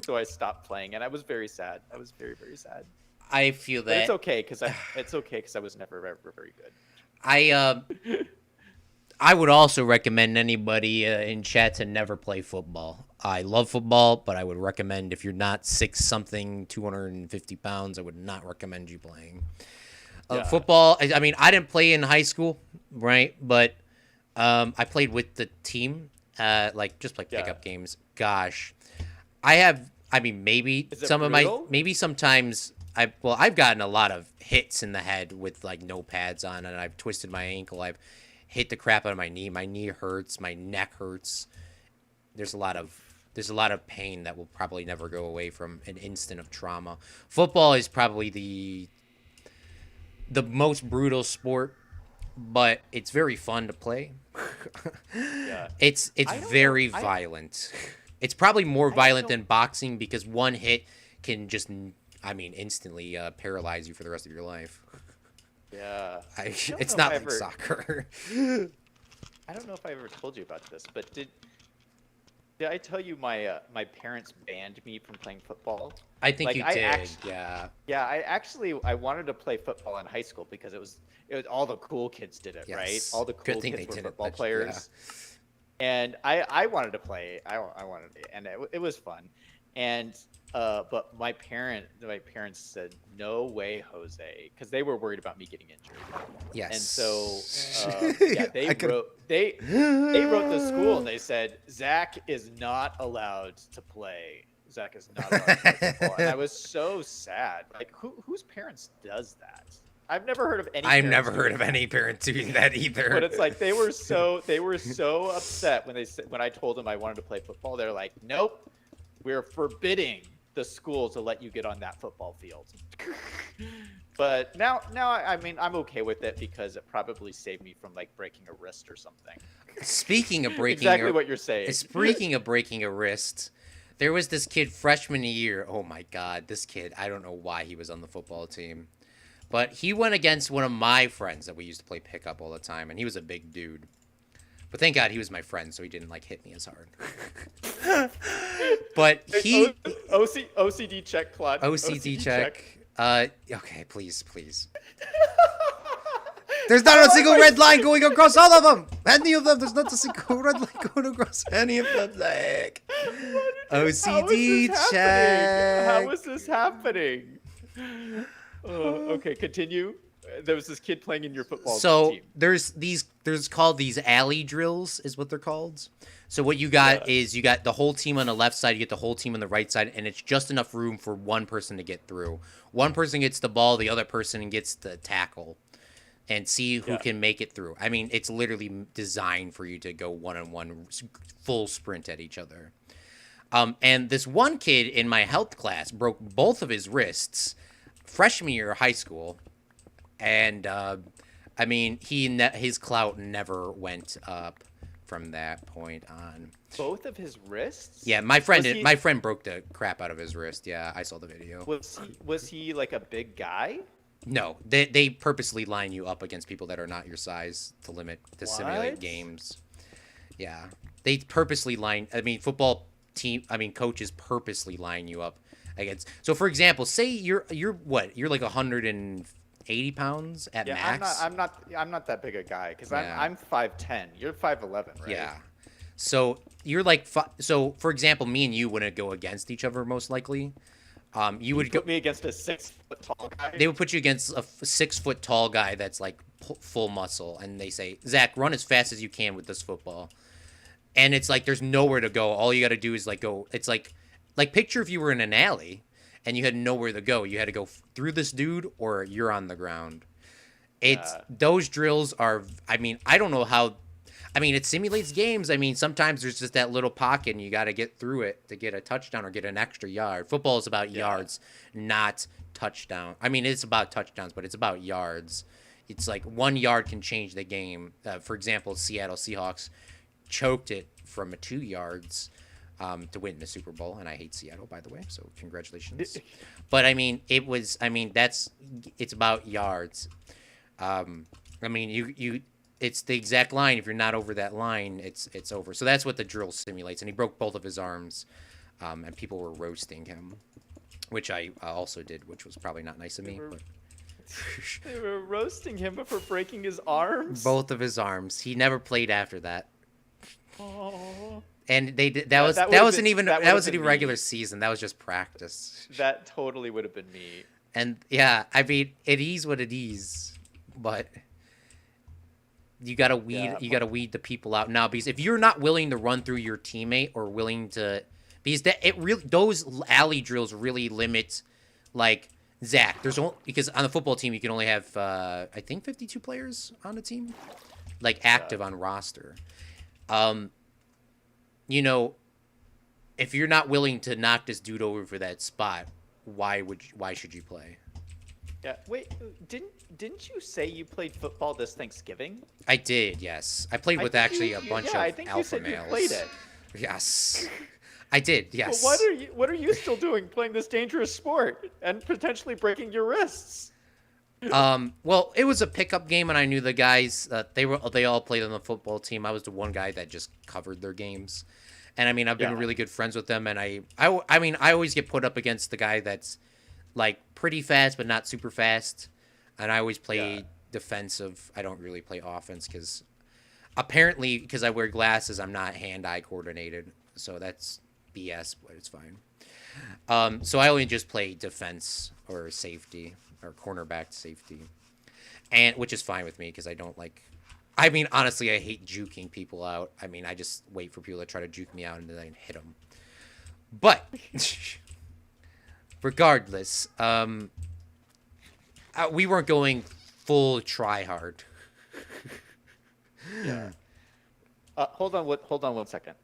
So I stopped playing, and I was very sad. I was very, very sad. I feel But that it's okay because I was never ever very good. I would also recommend anybody in chat to never play football. I love football, but I would recommend if you're not 6 something, 250 pounds, I would not recommend you playing. Yeah. Football, I mean, I didn't play in high school, right? But I played with the team, like just like pickup games. Gosh, I mean, maybe Is it some brutal? of maybe sometimes I've gotten a lot of hits in the head with like no pads on, and I've twisted my ankle. I've hit the crap out of my knee. My knee hurts. My neck hurts. There's a lot of pain that will probably never go away from an instant of trauma. Football is probably the most brutal sport, but it's very fun to play. Yeah. It's I don't very know. violent. It's probably more don't violent know. than boxing because one hit can just, I mean, instantly paralyze you for the rest of your life. Yeah. don't It's know not if like I ever- soccer. I don't know if I ever told you about this, but did I tell you my parents banned me from playing football? I think Like, you I did. act- Yeah. Yeah, I wanted to play football in high school because it was all the cool kids did it, right? Yes. All the Good cool thing kids they were did it, football but, players. And I wanted to play. I wanted to, and it was fun. And but my parents said no way, Jose, because they were worried about me getting injured. Yes. And so yeah, they wrote the school and they said Zach is not allowed to play. Zach is not allowed to play football. And I was so sad. Like whose parents does that? I've never heard of any. I've parents never doing heard of that. any parent doing that either. But it's like they were so upset when I told them I wanted to play football. They're like, nope, we're forbidding the school to let you get on that football field. But now I mean I'm okay with it because it probably saved me from like breaking a wrist or something. Speaking of breaking Exactly what you're saying. Speaking of breaking a wrist, there was this kid freshman year. Oh my God, this kid! I don't know why he was on the football team, but he went against one of my friends that we used to play pickup all the time, and he was a big dude. But thank God he was my friend, so he didn't like hit me as hard. But he OCD check, Claude. OCD check. Okay, please. There's not a single red line going across all of them. Any of them. There's not a single red line going across any of them. Like OCD check. How is this happening? Okay, continue. There was this kid playing in your football So team. there's called these alley drills is what they're called. So what you got is you got the whole team on the left side, you get the whole team on the right side, and it's just enough room for one person to get through. One person gets the ball, the other person gets the tackle, and see who can make it through. I mean, it's literally designed for you to go one-on-one, full sprint at each other. And this one kid in my health class broke both of his wrists freshman year of high school. And, I mean, his clout never went up from that point on. Both of his wrists? Yeah, my friend broke the crap out of his wrist. Yeah, I saw the video. Was he like a big guy? No, they purposely line you up against people that are not your size to simulate What? games. Yeah, they purposely coaches purposely line you up against. So, for example, say you're like 180 pounds at max. I'm not that big a guy because Yeah. I'm 5'10". You're 5'11", right? Yeah. So you're like, so for example, me and you wouldn't go against each other most likely. You would Put me against a 6-foot tall guy. They would put you against a 6 foot tall guy that's like full muscle, and they say, Zach, run as fast as you can with this football. And it's like there's nowhere to go. All you got to do is like go. It's like picture if you were in an alley and you had nowhere to go. You had to go through this dude or you're on the ground. Those drills are. I mean, I don't know how. I mean, it simulates games. I mean, sometimes there's just that little pocket and you got to get through it to get a touchdown or get an extra yard. Football is about yards, not touchdown. I mean, it's about touchdowns, but it's about yards. it's like 1 yard can change the game. For example, Seattle Seahawks choked it from 2 yards to win the Super Bowl, and I hate Seattle, by the way, so congratulations. But I mean, it's about yards. I mean, it's the exact line. If you're not over that line, it's over. So that's what the drill simulates, and he broke both of his arms, and people were roasting him, which I also did, which was probably not nice of me. But they were roasting him for breaking his arms. Both of his arms. He never played after that. Oh. And they did, that wasn't even regular season. That was just practice. That totally would have been me. And yeah, I mean, it is what it is, but you gotta weed the people out now, because if you're not willing to run through your teammate or willing to, because those alley drills really limit, like Zach. Because on the football team you can only have I think 52 players on the team, like active on roster. You know, if you're not willing to knock this dude over for that spot, why should you play? Yeah. Wait, didn't you say you played football this Thanksgiving? I did, yes. I played with actually a bunch of I think alpha you said males. You played it. Yes. I did, yes. Well, what are you still doing playing this dangerous sport and potentially breaking your wrists? Well, it was a pickup game, and I knew the guys. They all played on the football team. I was the one guy that just covered their games, and I mean, I've been really good friends with them. And I mean, I always get put up against the guy that's like pretty fast but not super fast, and I always play defensive. I don't really play offense because apparently because I wear glasses, I'm not hand-eye coordinated. So that's BS, but it's fine. So I only just play defense or safety. Or cornerback safety, and which is fine with me because I don't like. I mean, honestly, I hate juking people out. I mean, I just wait for people to try to juke me out and then hit them. But regardless, we weren't going full try hard. Yeah. Hold on 1 second.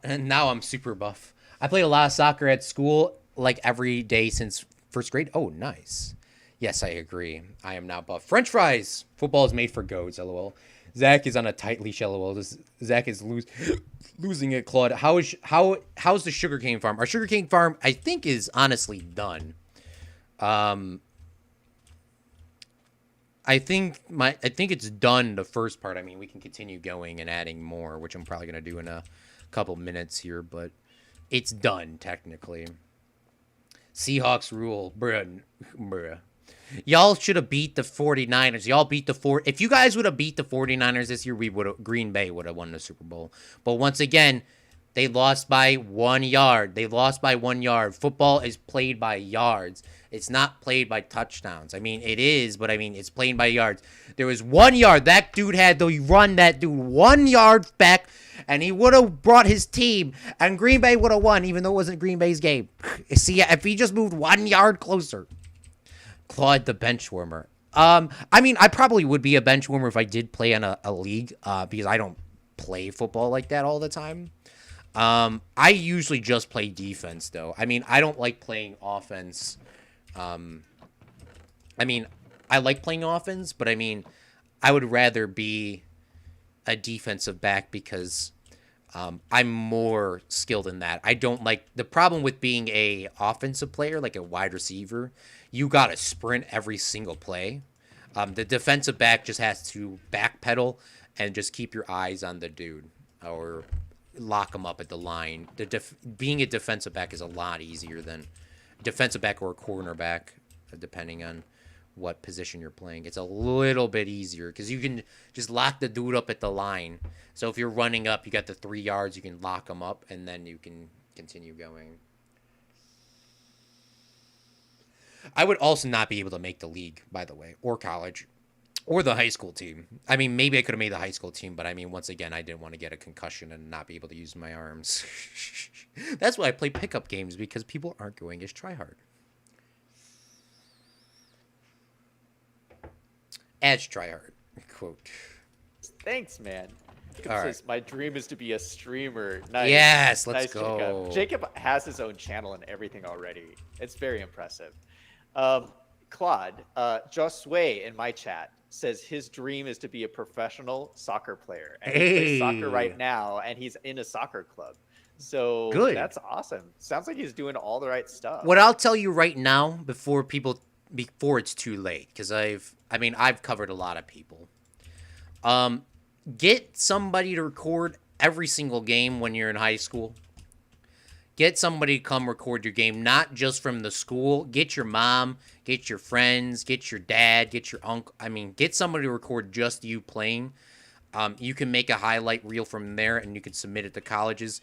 And now I'm super buff. I played a lot of soccer at school, like every day since first grade. Oh, nice. Yes, I agree. I am now buff. French fries. Football is made for goats, lol. Zach is on a tight leash, lol. Zach is losing it, Claude. How's the sugarcane farm? Our sugarcane farm, I think, is honestly done. I think it's done, the first part. I mean, we can continue going and adding more, which I'm probably going to do in a couple minutes here, but it's done, technically. Seahawks rule, bruh. Y'all should have beat the 49ers. Y'all beat if you guys would have beat the 49ers this year, Green Bay would have won the Super Bowl. But once again, they lost by 1 yard. Football is played by yards. It's not played by touchdowns. I mean, it is, but I mean, it's played by yards. There was 1 yard. That dude had to run that dude 1 yard back, and he would have brought his team, and Green Bay would have won, even though it wasn't Green Bay's game. See, if he just moved 1 yard closer. Claude the bench warmer. I mean, I probably would be a bench warmer if I did play on a league, because I don't play football like that all the time. I usually just play defense, though. I mean, I don't like playing offense. I mean, I like playing offense, but I mean, I would rather be a defensive back because I'm more skilled in that. I don't like the problem with being a offensive player, like a wide receiver. You got to sprint every single play. The defensive back just has to backpedal and just keep your eyes on the dude or lock him up at the line. Being a defensive back is a lot easier than defensive back or cornerback, depending on what position you're playing. It's a little bit easier because you can just lock the dude up at the line. So if you're running up, you got the 3 yards, you can lock him up, and then you can continue going. I would also not be able to make the league, by the way, or college, or the high school team. I mean, maybe I could have made the high school team, but I mean, once again, I didn't want to get a concussion and not be able to use my arms. That's why I play pickup games, because people aren't going as try hard. As try hard, quote. Thanks, man. Jacob All says, right. my dream is to be a streamer. Nice. Yes, let's Nice, go. Jacob has his own channel and everything already. It's very impressive. Claude, Josue in my chat says his dream is to be a professional soccer player, and he plays soccer right now, and he's in a soccer club. So Good. that's awesome. Sounds like he's doing all the right stuff. What I'll tell you right now, before it's too late, because I've covered a lot of people. Get somebody to record every single game when you're in high school. Get somebody to come record your game, not just from the school. Get your mom, get your friends, get your dad, get your uncle. Get somebody to record just you playing. You can make a highlight reel from there, and you can submit it to colleges.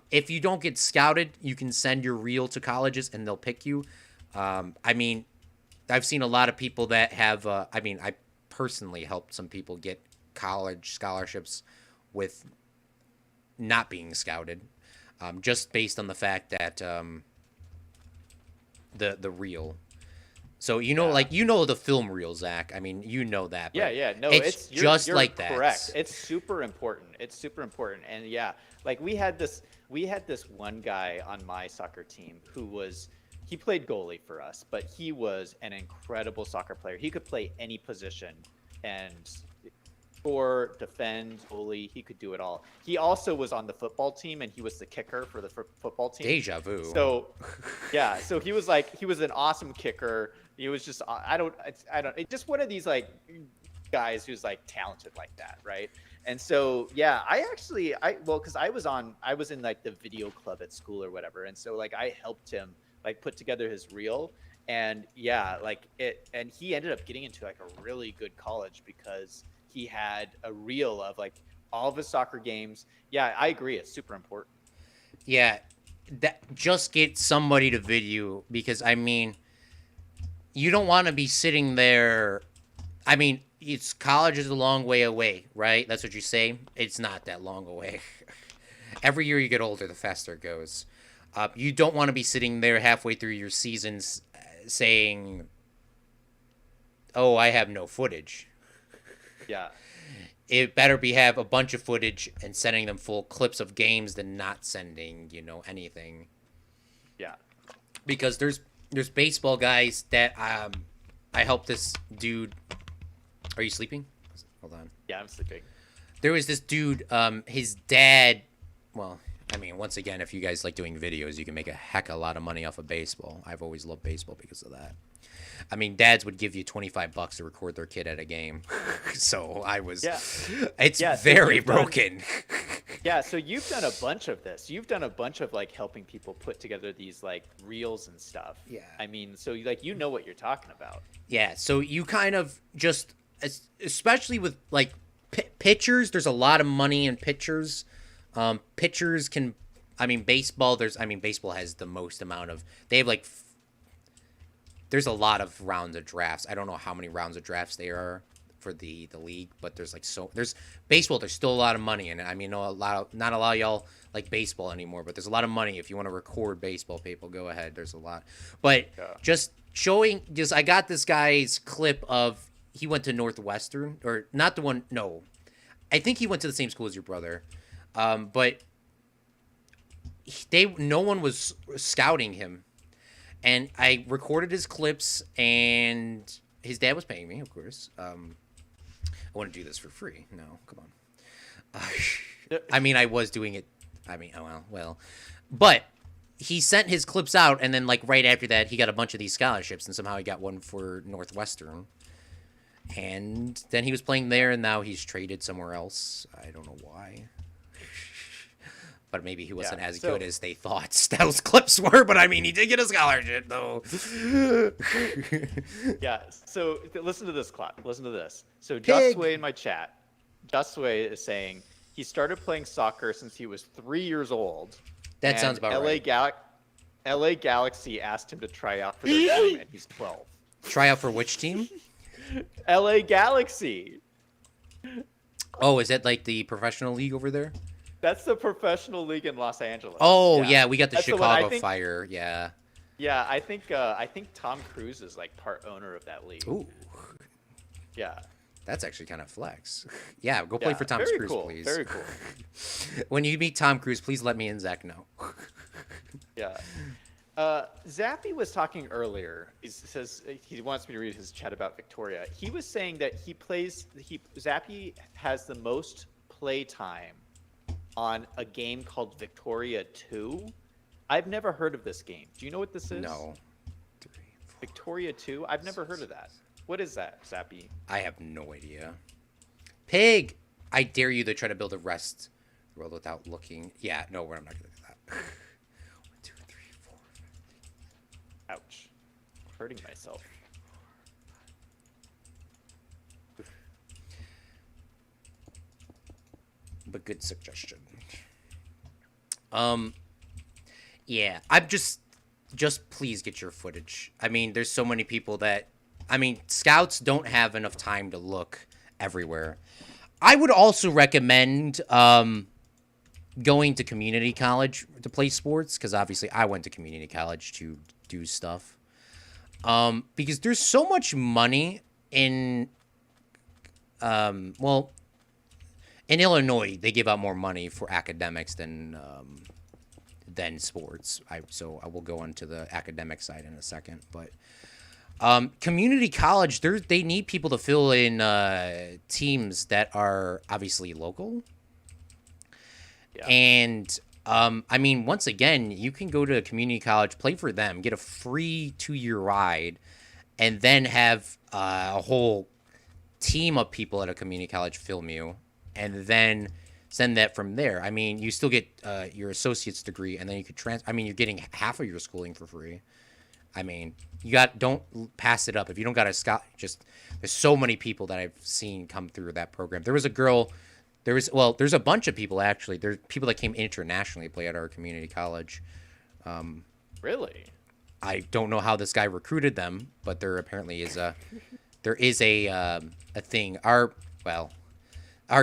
If you don't get scouted, you can send your reel to colleges, and they'll pick you. I've seen a lot of people that have. I personally helped some people get college scholarships with not being scouted. Just based on the fact that the reel. So the film reel, Zach. You know that. No, you're like correct. that. It's super important. And we had this one guy on my soccer team he played goalie for us, but he was an incredible soccer player. He could play any position and score, defend, goalie. He could do it all. He also was on the football team, and he was the kicker for the football team. Deja vu. So, so he was an awesome kicker. He was just just one of these guys who's talented like that, right? And so because I was in the video club at school or whatever, and so I helped him put together his reel. And and he ended up getting into a really good college because he had a reel of all of his soccer games. Yeah, I agree. It's super important. Yeah, just get somebody to video, because you don't want to be sitting there. It's college is a long way away, right? That's what you say. It's not that long away. Every year you get older, the faster it goes. You don't want to be sitting there halfway through your seasons saying, "Oh, I have no footage." Yeah. It better have a bunch of footage and sending them full clips of games than not sending, anything. Yeah. Because there's baseball guys that I helped this dude. Are you sleeping? Hold on. Yeah, I'm sleeping. There was this dude, his dad, once again, if you guys like doing videos, you can make a heck of a lot of money off of baseball. I've always loved baseball because of that. Dads would give you $25 to record their kid at a game. So it's very broken. So you've done a bunch of this. You've done a bunch of helping people put together these reels and stuff. Yeah. So you know what you're talking about. Yeah. So you kind of just, especially with pitchers, there's a lot of money in pitchers. Pitchers can, baseball, baseball has the most amount of, they have there's a lot of rounds of drafts. I don't know how many rounds of drafts there are for the league, but there's there's baseball. There's still a lot of money in it. Not a lot of y'all like baseball anymore, but there's a lot of money if you want to record baseball. People, go ahead. There's a lot, but just showing. I got this guy's clip of he went to Northwestern, or not the one. No, I think he went to the same school as your brother, but no one was scouting him. And I recorded his clips, and his dad was paying me, of course. I want to do this for free. No, come on. I was doing it. But he sent his clips out, and then right after that, he got a bunch of these scholarships, and somehow he got one for Northwestern. And then he was playing there, and now he's traded somewhere else. I don't know why. But maybe he wasn't as good as they thought those clips were. But he did get a scholarship, though. So listen to this, Claude. Listen to this. So Josue in my chat, Josue is saying he started playing soccer since he was 3 years old. That sounds about right. LA Galaxy asked him to try out for their team, and he's 12. Try out for which team? LA Galaxy. Oh, is that the professional league over there? That's the professional league in Los Angeles. Oh, yeah, we got the Chicago Fire. Yeah. Yeah, I think Tom Cruise is part owner of that league. Ooh. Yeah. That's actually kind of flex. Yeah, go play for Tom Cruise, please. Very cool. When you meet Tom Cruise, please let me and Zach know. Yeah. Zappy was talking earlier. He says he wants me to read his chat about Victoria. He was saying that Zappy has the most play time on a game called Victoria 2. I've never heard of this game. Do you know what this is? No. Victoria 2? I've never heard of that. What is that, Zappy? I have no idea. Pig! I dare you to try to build a rest world without looking. Yeah, no, I'm not going to do that. 1, 2, 3, 4. Ouch. I'm hurting myself. But good suggestion. Yeah, I'm just please get your footage. I mean, there's so many people that, I mean, scouts don't have enough time to look everywhere. I would also recommend going to community college to play sports, because obviously I went to community college to do stuff. Because there's so much money in, well, in Illinois, they give out more money for academics than sports. So I will go on to the academic side in a second. But community college, they need people to fill in teams that are obviously local. Yeah. And I mean, once again, you can go to a community college, play for them, get a free 2-year ride, and then have a whole team of people at a community college film you, and then send that from there. I mean, you still get your associate's degree, and then you could I mean, you're getting half of your schooling for free. I mean, don't pass it up. If you don't got a there's so many people that I've seen come through that program. There was a girl, there's a bunch of people actually. There's people that came internationally to play at our community college. Really? I don't know how this guy recruited them, but there apparently is a thing. Our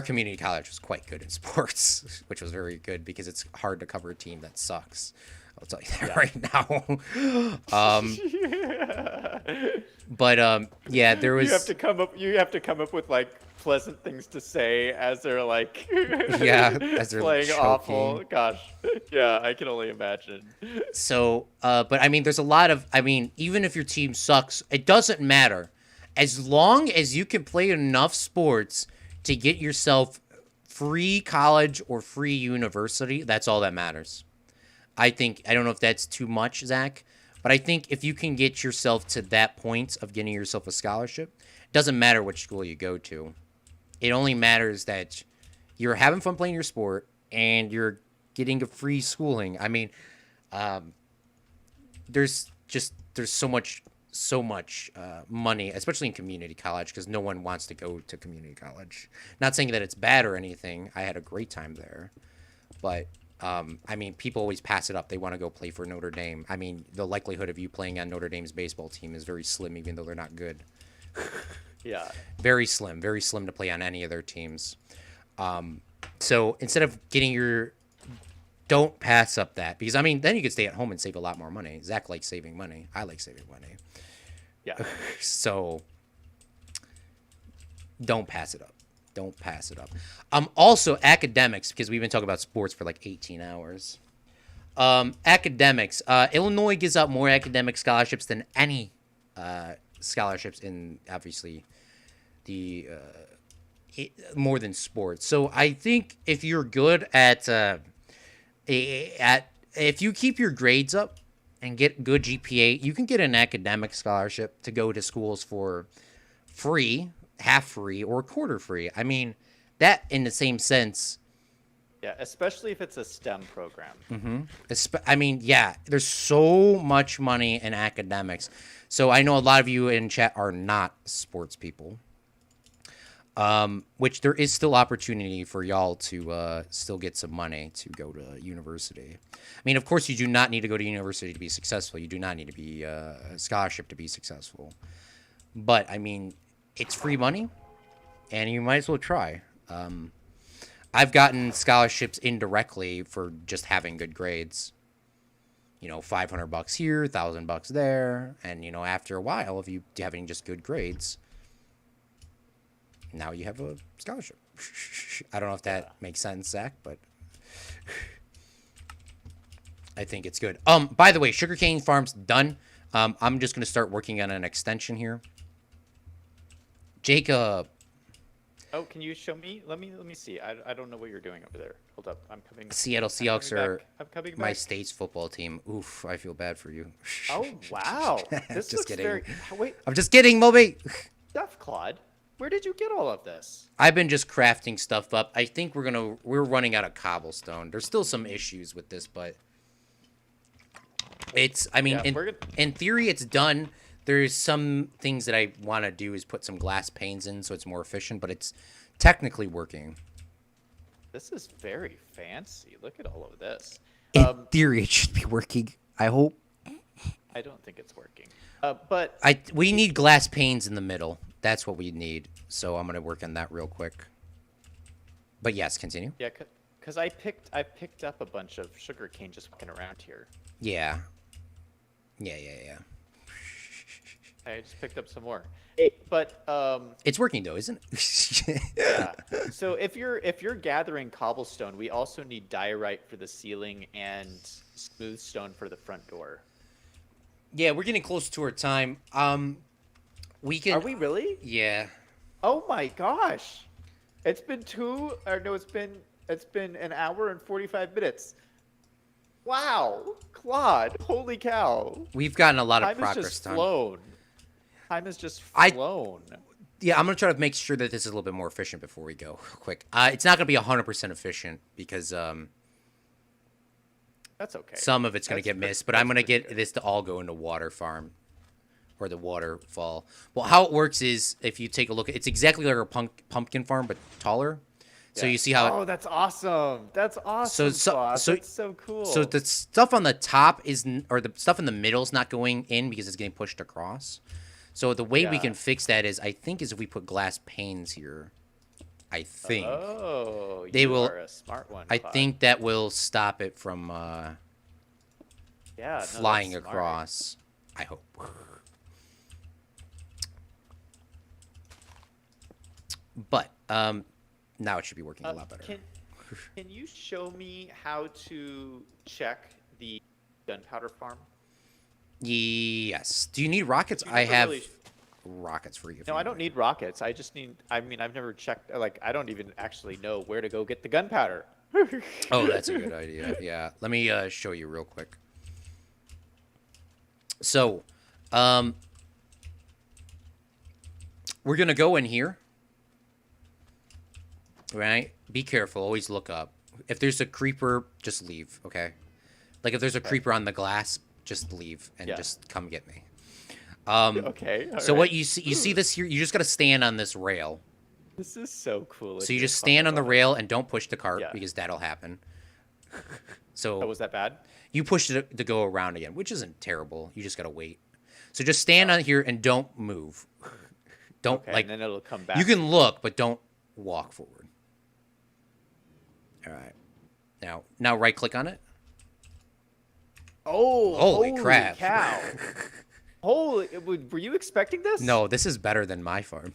community college was quite good in sports, which was very good because it's hard to cover a team that sucks. I'll tell you that right now. But yeah, there was. You have to come up with like pleasant things to say as they're like. As they're playing choking. awful. Gosh, yeah, I can only imagine. So, but I mean, there's a lot of. I mean, even if your team sucks, it doesn't matter, as long as you can play enough sports to get yourself free college or free university. That's all that matters. I don't know if that's too much, Zach, but I think if you can get yourself to that point of getting yourself a scholarship, it doesn't matter which school you go to. It only matters that you're having fun playing your sport and you're getting a free schooling. I mean, there's so much money, especially in community college, because no one wants to go to community college. Not saying that it's bad or anything. I had a great time there, but I mean, people always pass it up. They want to go play for Notre Dame. I mean, the likelihood of you playing on Notre Dame's baseball team is very slim, even though they're not good. Yeah. Very slim to play on any of their teams. So instead of don't pass up that, because I mean, then you could stay at home and save a lot more money. Zach likes saving money. I like saving money. Yeah. So don't pass it up. Don't pass it up. Also, academics, because we've been talking about sports for like 18 hours. Academics. Illinois gives out more academic scholarships than any scholarships in, obviously, more than sports. So I think if you're good at if you keep your grades up and get good GPA, you can get an academic scholarship to go to schools for free, half free, or quarter free. I mean, that in the same sense. Yeah, especially if it's a STEM program. Mm-hmm. I mean, yeah, there's so much money in academics. So I know a lot of you in chat are not sports people, which there is still opportunity for y'all to still get some money to go to university. I mean, of course, you do not need to go to university to be successful. You do not need to be a scholarship to be successful. But, I mean, it's free money, and you might as well try. I've gotten scholarships indirectly for just having good grades. You know, $500 here, $1,000 there, and you know, after a while, if you having just good grades, now you have a scholarship. I don't know if that makes sense, Zach, but I think it's good. By the way, sugarcane farm's done. I'm just gonna start working on an extension here. Jacob. Oh, can you show me? Let me see. I don't know what you're doing over there. Hold up, I'm coming. Seattle Seahawks are I'm coming back. my state's football team. Oof, I feel bad for you. Oh wow, this just looks kidding. very. Wait, I'm just kidding, Moby. stuff, Claude. Where did you get all of this? I've been just crafting stuff up. I think we're running out of cobblestone. There's still some issues with this, but I mean, Yeah, in theory, it's done. There's some things that I want to do is put some glass panes in so it's more efficient, but it's technically working. This is very fancy. Look at all of this. In theory, it should be working. I hope. I don't think it's working. But we need glass panes in the middle. That's what we need. So I'm gonna work on that real quick. But yes, continue. yeah, because I picked up a bunch of sugarcane just walking around here. Yeah. I just picked up some more. Hey, but It's working though, isn't it? yeah. So if you're gathering cobblestone, we also need diorite for the ceiling and smooth stone for the front door. Yeah, we're getting close to our time. We can. Are we really? Yeah. Oh my gosh. It's been it's been an hour and 45 minutes. Wow. Claude, holy cow. We've gotten a lot of Time has progress just done. flown. Time has just flown. Yeah, I'm gonna try to make sure that this is a little bit more efficient before we go. Quick. It's not gonna be 100% efficient because That's okay. some of it's gonna get missed, but I'm gonna get good. this to all go into water farm or the waterfall. Well, how it works is if you take a look, it's exactly like our pumpkin farm but taller. So Yeah. you see how Oh, that's awesome. That's awesome. Claude. That's so cool. So the stuff on the top or the stuff in the middle is not going in because it's getting pushed across. So the way we Yeah. can fix that is if we put glass panes here. I think. Oh, They you will- are a smart one. I Claude. think that will stop it from yeah, no, that's flying smart. across. I hope. But now it should be working a lot better. Can you show me how to check the gunpowder farm? Yes. Do you need rockets? You I never have really- rockets for you. if No, you I don't want. need rockets. I just need. I mean, I've never checked. Like, I don't even actually know where to go get the gunpowder. Oh, that's a good idea. Yeah. Let me show you real quick. So, we're going to go in here. Right? Be careful. Always look up. If there's a creeper, just leave, okay? Like, if there's a creeper on the glass, just leave and Yeah. just come get me. Okay. So all what right. you see this here, you just got to stand on this rail. This is so cool. So you just stand on the rail and don't push the cart Yeah. because that'll happen. Oh, So was that bad? you push it to go around again, which isn't terrible. You just got to wait. So just stand on here and don't move. Don't Okay, like and then it'll come back. you can look, but don't walk forward. All right. Now right click on it. Oh, Holy crap. cow! Holy, were you expecting this? No, this is better than my farm.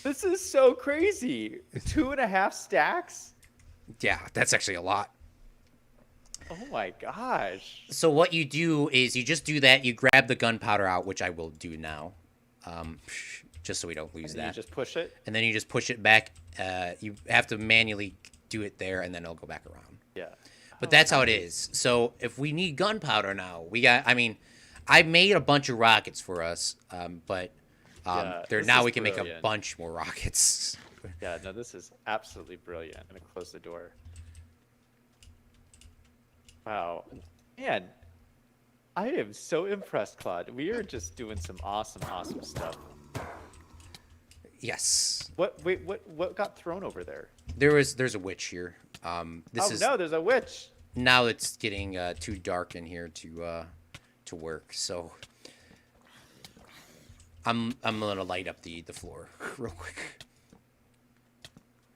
This is so crazy. 2.5 stacks. Yeah, that's actually a lot. Oh my gosh. So what you do is you just do that. You grab the gunpowder out, which I will do now, just so we don't lose And you that. just push it. And then you just push it back. You have to manually do it there, and then it'll go back around. Yeah. But that's how it is. So if we need gunpowder now, I made a bunch of rockets for us, but Yeah, this now is we can make a brilliant. bunch more rockets. Yeah. No, this is absolutely brilliant. I'm gonna close the door. Wow, man, I am so impressed, Claude. We are just doing some awesome stuff. Yes. What got thrown over there? There's a witch here. No, there's a witch. Now it's getting too dark in here to work, so I'm gonna light up the floor real quick.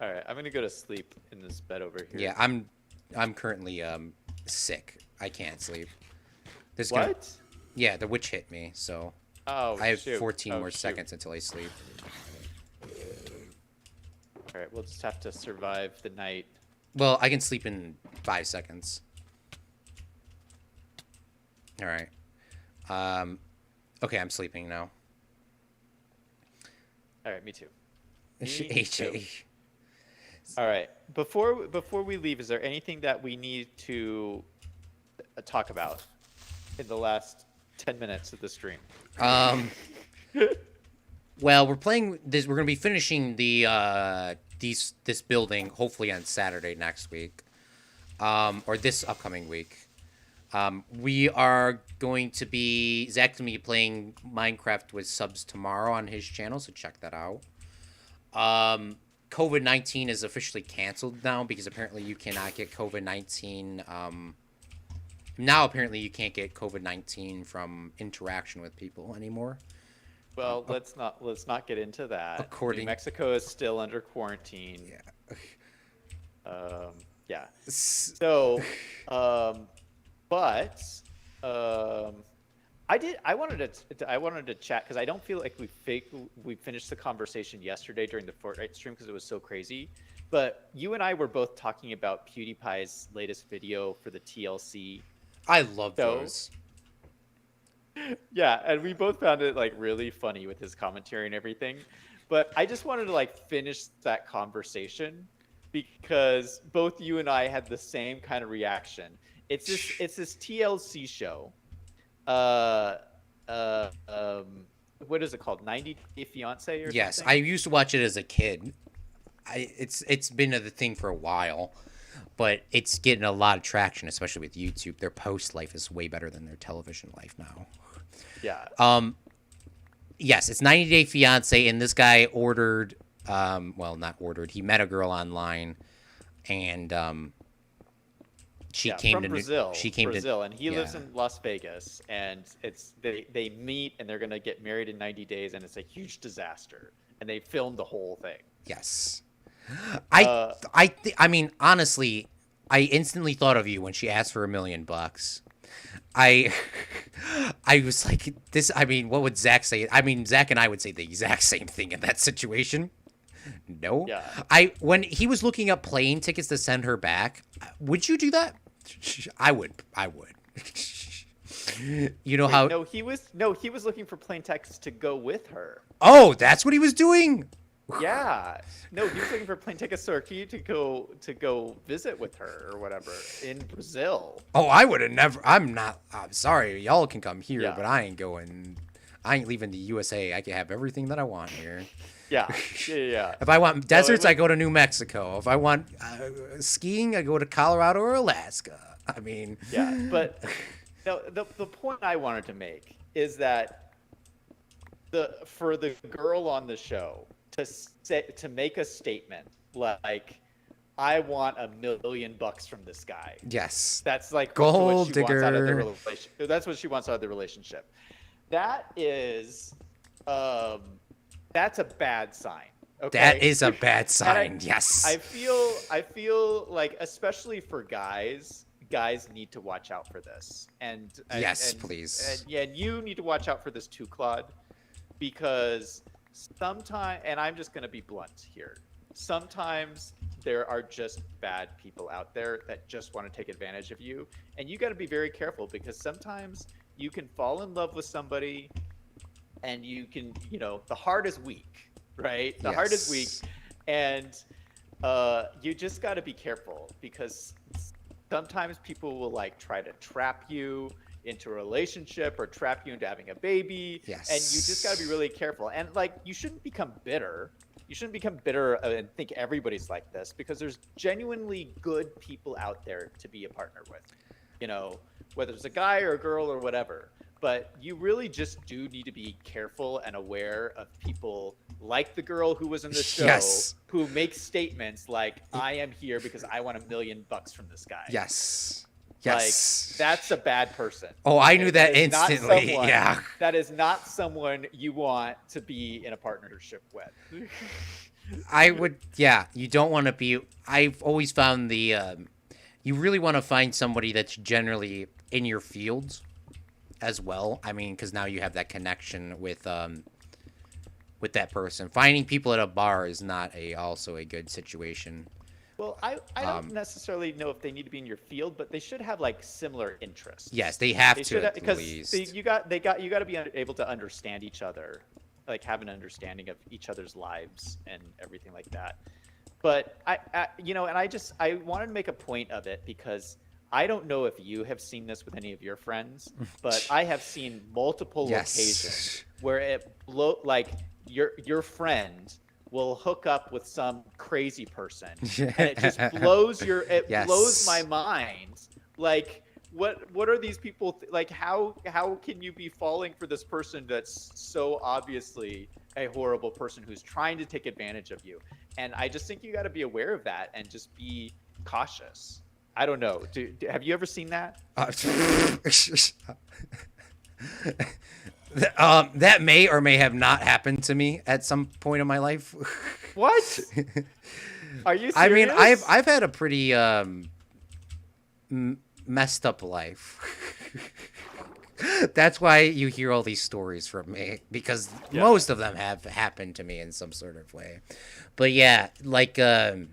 All right, I'm gonna go to sleep in this bed over here. Yeah, I'm currently sick. I can't sleep. What? Yeah, the witch hit me, so Oh, I have shoot. 14 Oh, more shoot. seconds until I sleep. All right, we'll just have to survive the night. Well, I can sleep in 5 seconds. All right. Okay, I'm sleeping now. All right, me too. AJ. All right. Before we leave, is there anything that we need to talk about in the last 10 minutes of the stream? Well, we're playing this. We're gonna be finishing the this building hopefully on Saturday next week, or this upcoming week. We are going to be Zach's gonna be playing Minecraft with subs tomorrow on his channel, so check that out. COVID-19 is officially canceled now because apparently you cannot get COVID-19. Now apparently you can't get COVID-19 from interaction with people anymore. Well, let's not get into that. According, New Mexico is still under quarantine. Yeah. Yeah. So, but I wanted to chat because I don't feel like we finished the conversation yesterday during the Fortnite stream because it was so crazy. But you and I were both talking about PewDiePie's latest video for the TLC. I love those. Yeah, and we both found it like really funny with his commentary and everything. But I just wanted to like finish that conversation because both you and I had the same kind of reaction. It's this TLC show. What is it called? 90 Day Fiance or yes, something? I used to watch it as a kid. It's been a thing for a while, but it's getting a lot of traction, especially with YouTube. Their post life is way better than their television life now. Yeah. Yes, it's 90 Day Fiance, and this guy ordered, well, not ordered. He met a girl online, and she came from to Brazil. She came Brazil, to, and he lives in Las Vegas, and they meet and they're gonna get married in 90 days, and it's a huge disaster, and they filmed the whole thing. Yes. I mean, honestly, I instantly thought of you when she asked for $1 million. I was like, this. I mean, what would Zach say? I mean, Zach and I would say the exact same thing in that situation. No. Yeah. When he was looking up plane tickets to send her back, would you do that? I would. You know how? No, he was looking for plane tickets to go with her. Oh, that's what he was doing. Yeah. No, he was looking for plane tickets to Turkey to go visit with her or whatever in Brazil. Oh, I would have never. I'm sorry. Y'all can come here, Yeah. but I ain't going. I ain't leaving the USA. I can have everything that I want here. Yeah. Yeah. If I want deserts, I go to New Mexico. If I want skiing, I go to Colorado or Alaska. I mean. Yeah, but no, the point I wanted to make is that for the girl on the show to make a statement like, I want $1 million from this guy. Yes. That's like gold what she wants out of the digger. That's what she wants out of the relationship. That is, that's a bad sign. Okay? That is a bad sign. Yes. I feel like, especially for guys need to watch out for this. And yes, please. And you need to watch out for this too, Claude, because sometimes, and I'm just going to be blunt here, sometimes there are just bad people out there that just want to take advantage of you, and you got to be very careful because sometimes you can fall in love with somebody and you can, the heart is weak, right? The heart is weak, and you just got to be careful because sometimes people will like try to trap you into a relationship or trap you into having a baby. Yes. And you just got to be really careful. And like, you shouldn't become bitter. You shouldn't become bitter and think everybody's like this, because there's genuinely good people out there to be a partner with, whether it's a guy or a girl or whatever. But you really just do need to be careful and aware of people like the girl who was in the show, Yes. who makes statements like, I am here because I want $1 million from this guy. Yes. Like, that's a bad person. Oh, I knew that is not instantly. someone- Yeah. That is not someone you want to be in a partnership with. I would, yeah, you don't want to be, I've always found you really want to find somebody that's generally in your field as well. I mean, because now you have that connection with that person. Finding people at a bar is not also a good situation. Well, I don't necessarily know if they need to be in your field, but they should have like similar interests. Yes, they have to at because least. you got to be able to understand each other, like have an understanding of each other's lives and everything like that. But I wanted to make a point of it because I don't know if you have seen this with any of your friends, but I have seen multiple occasions where like your friend will hook up with some crazy person and it just blows blows my mind. Like what are these people like how can you be falling for this person that's so obviously a horrible person who's trying to take advantage of you? And I just think you got to be aware of that and just be cautious. I don't know. Have you ever seen that? That may or may have not happened to me at some point in my life. What? Are you serious? I mean, I've had a pretty messed up life. That's why you hear all these stories from me, because most of them have happened to me in some sort of way. But yeah, like when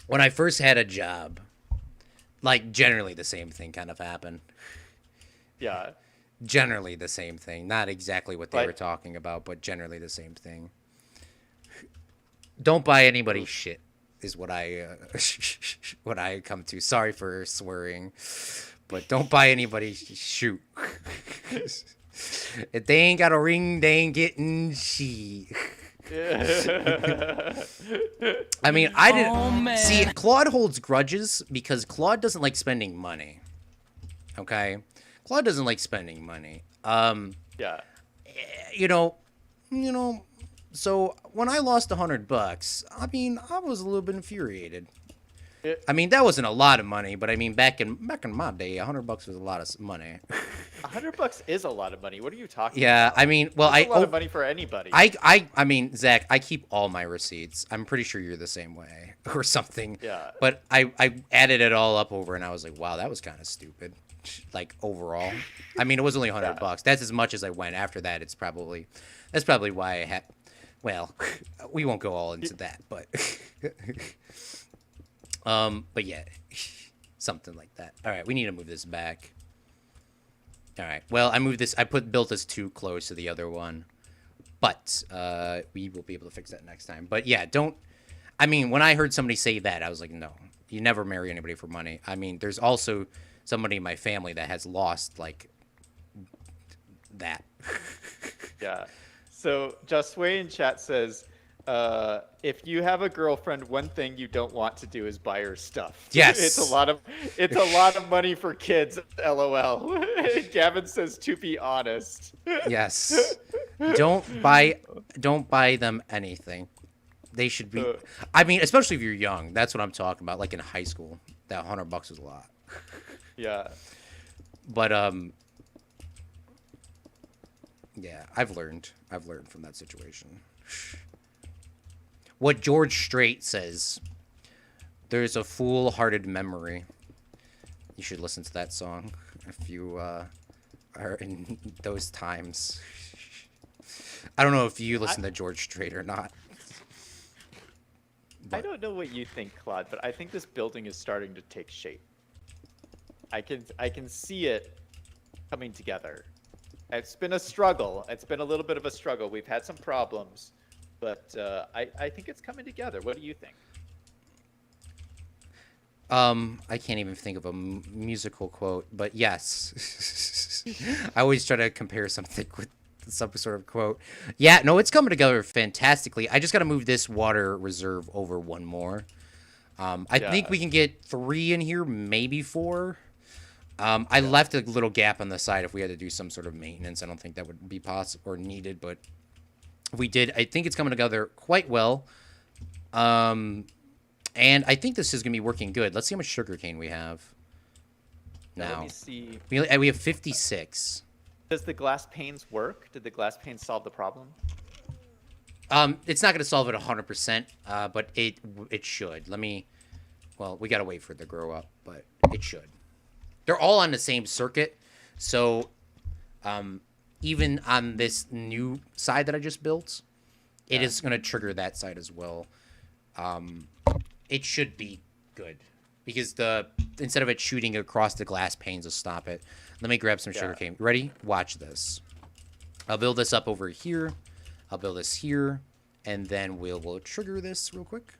I first had a job, like generally the same thing kind of happened. Yeah. Generally the same thing. Not exactly what they were talking about, but generally the same thing. Don't buy anybody's shit is what I what I come to. Sorry for swearing, but don't buy anybody's shoot. If they ain't got a ring, they ain't getting shit. I mean, I didn't see Claude holds grudges because Claude doesn't like spending money. Okay? Claude doesn't like spending money. Yeah. You know, so when I lost $100, I mean, I was a little bit infuriated. I mean, that wasn't a lot of money, but I mean, back in my day, $100 was a lot of money. $100 is a lot of money. What are you talking about? Yeah, I mean, well, That's a lot of money for anybody. I mean, Zach, I keep all my receipts. I'm pretty sure you're the same way or something. Yeah. But I added it all up over, and I was like, wow, that was kind of stupid. Like overall, I mean, it was only $100. That's as much as I went. After that, that's probably why I had. Well, we won't go all into that, but but yeah, something like that. All right, we need to move this back. All right. Well, I built this too close to the other one, but we will be able to fix that next time. But yeah, I mean, when I heard somebody say that, I was like, no, you never marry anybody for money. I mean, there's also somebody in my family that has lost like that. Yeah. So Josue in chat says, if you have a girlfriend, one thing you don't want to do is buy her stuff. Yes. It's a lot of money for kids. LOL. Gavin says, to be honest. Yes. Don't buy them anything. They should be. I mean, especially if you're young. That's what I'm talking about. Like in high school, that $100 is a lot. Yeah. But yeah, I've learned from that situation. What George Strait says, there's a foolhardy memory. You should listen to that song if you are in those times. I don't know if you listen to George Strait or not. But I don't know what you think, Claude, but I think this building is starting to take shape. I can see it coming together. It's been a struggle. It's been a little bit of a struggle. We've had some problems, but I think it's coming together. What do you think? I can't even think of a musical quote, but yes. I always try to compare something with some sort of quote. Yeah, no, it's coming together fantastically. I just got to move this water reserve over one more. I think we can get 3 in here, maybe 4. I left a little gap on the side if we had to do some sort of maintenance. I don't think that would be possible or needed, but if we did, I think it's coming together quite well. And I think this is going to be working good. Let's see how much sugarcane we have now. Let me see. We have 56. Does the glass panes work? Did the glass panes solve the problem? It's not going to solve it 100%, but it should. Well, we got to wait for it to grow up, but it should. They're all on the same circuit, so even on this new side that I just built, it is going to trigger that side as well. it should be good because instead of it shooting across the glass panes will stop it. Let me grab some sugarcane. Ready? Watch this. I'll build this up over here. I'll build this here, and then we'll trigger this real quick.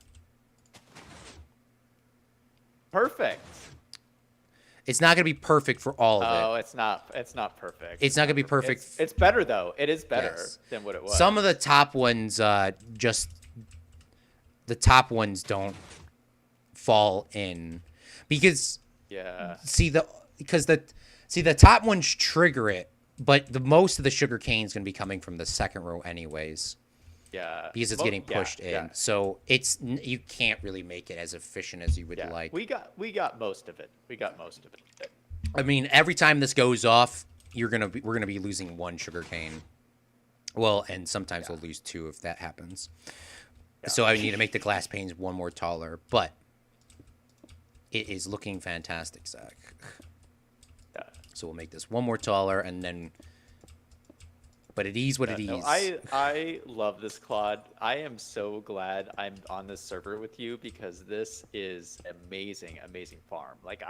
Perfect. It's not gonna be perfect for all of it. Oh, it's not. It's not perfect. It's not gonna be perfect. It's better though. It is better than what it was. Some of the top ones the top ones don't fall in because the top ones trigger it, but the most of the sugar cane is gonna be coming from the second row anyways. Yeah. Because it's getting pushed in. Yeah. So you can't really make it as efficient as you would like. We got most of it. I mean, every time this goes off, we're gonna be losing one sugar cane. Well, and sometimes we'll lose two if that happens. Yeah. So I need to make the glass panes one more taller, but it is looking fantastic, Zach. Yeah. So we'll make this one more taller and then. But it is what it is. I love this, Claude. I am so glad I'm on this server with you because this is amazing farm. Like,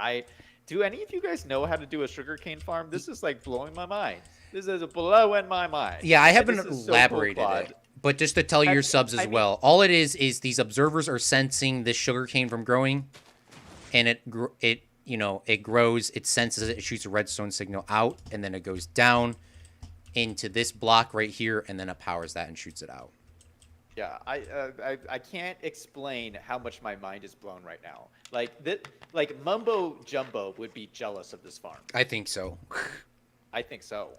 do any of you guys know how to do a sugarcane farm? This is like blowing my mind. This is blowing my mind. Yeah, I haven't elaborated it, but just to tell your subs as well, all it is these observers are sensing this sugarcane from growing, and it grows, it senses it, it shoots a redstone signal out, and then it goes down into this block right here, and then it powers that and shoots it out. Yeah, I can't explain how much my mind is blown right now. Like Mumbo Jumbo would be jealous of this farm. I think so. I think so.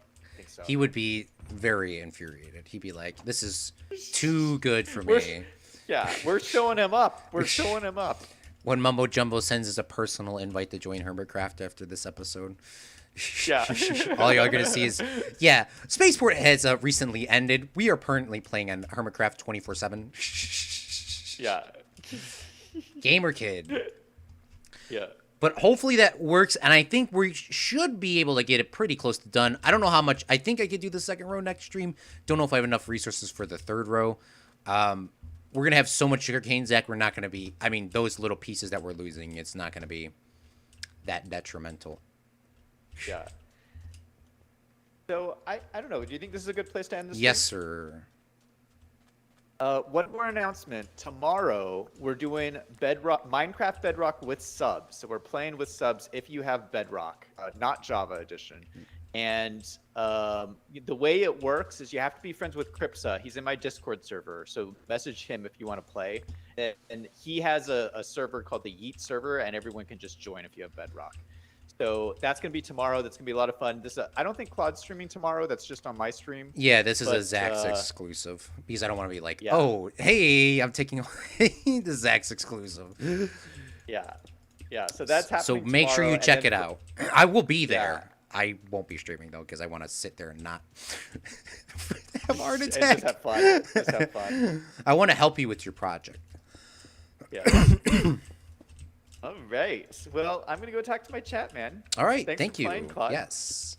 He would be very infuriated. He'd be like, "This is too good for me." We're showing him up. When Mumbo Jumbo sends us a personal invite to join Hermitcraft after this episode. Yeah. All y'all are going to see is, Spaceport has recently ended. We are currently playing on Hermitcraft 24/7. Yeah. Gamer kid. Yeah. But hopefully that works, and I think we should be able to get it pretty close to done. I don't know how much. I think I could do the second row next stream. Don't know if I have enough resources for the third row. We're going to have so much sugarcane, Zach, we're not going to be, those little pieces that we're losing, it's not going to be that detrimental. Yeah. So I don't know. Do you think this is a good place to end this? Yes, sir. One more announcement. Tomorrow we're doing Minecraft Bedrock with subs. So we're playing with subs if you have Bedrock, not Java edition. And the way it works is you have to be friends with Cripsa. He's in my Discord server, so message him if you want to play. And he has a server called the Yeet server, and everyone can just join if you have Bedrock. So that's going to be tomorrow. That's going to be a lot of fun. I don't think Claude's streaming tomorrow. That's just on my stream. Yeah, this is a Zach's exclusive because I don't want to be like, oh, hey, I'm taking away the Zach's exclusive. Yeah. Yeah, so that's happening So make sure you check it out. I will be there. Yeah. I won't be streaming, though, because I want to sit there and not have a heart attack. Just have fun. I want to help you with your project. Yeah. All right. Well, I'm going to go talk to my chat, man. All right. Thanks Thank for you. Playing, Claude. Yes.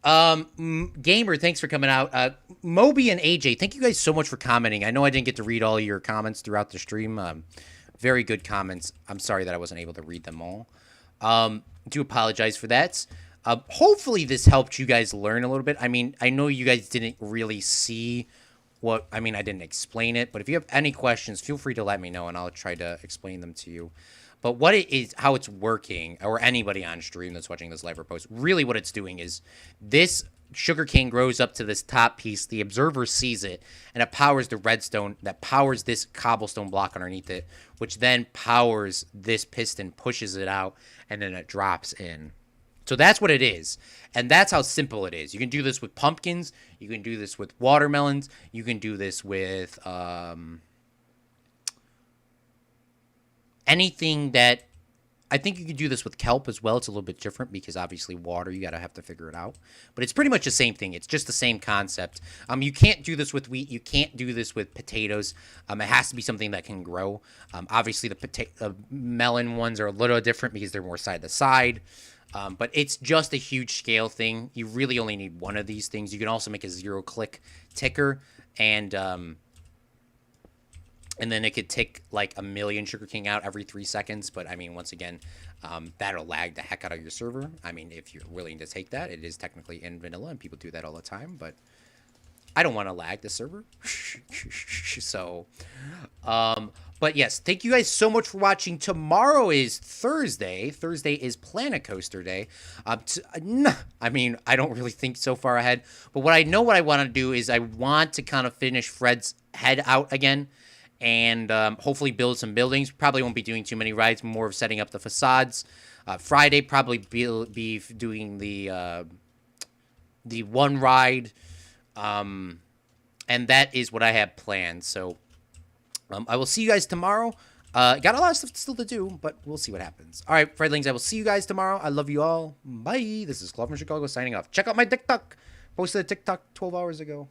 Gamer, thanks for coming out. Moby and AJ, thank you guys so much for commenting. I know I didn't get to read all your comments throughout the stream. Very good comments. I'm sorry that I wasn't able to read them all. Do apologize for that. Hopefully this helped you guys learn a little bit. I mean, I know you guys didn't really see I didn't explain it, but if you have any questions, feel free to let me know and I'll try to explain them to you. But what it is, how it's working, or anybody on stream that's watching this live or post, really what it's doing is this sugarcane grows up to this top piece, the observer sees it, and it powers the redstone that powers this cobblestone block underneath it, which then powers this piston, pushes it out, and then it drops in. So that's what it is. And that's how simple it is. You can do this with pumpkins. You can do this with watermelons. You can do this with anything that... I think you could do this with kelp as well. It's a little bit different because obviously water, you have to figure it out. But it's pretty much the same thing. It's just the same concept. You can't do this with wheat. You can't do this with potatoes. It has to be something that can grow. Obviously, the melon ones are a little different because they're more side to side. But it's just a huge scale thing. You really only need one of these things. You can also make a 0-click ticker. And and then it could tick like a million Sugar King out every 3 seconds. But I mean, once again, that'll lag the heck out of your server. I mean, if you're willing to take that, it is technically in vanilla, and people do that all the time. But I don't want to lag the server. So, but yes, thank you guys so much for watching. Tomorrow is Thursday. Thursday is Planet Coaster Day. I mean, I don't really think so far ahead. But what I want to do is I want to kind of finish Fred's head out again. And hopefully build some buildings. Probably won't be doing too many rides, more of setting up the facades. Friday, probably be doing the one ride. And that is what I have planned. So I will see you guys tomorrow. Got a lot of stuff still to do, but we'll see what happens. All right, Fredlings, I will see you guys tomorrow. I love you all. Bye. This is Claude from Chicago signing off. Check out my TikTok. Posted a TikTok 12 hours ago.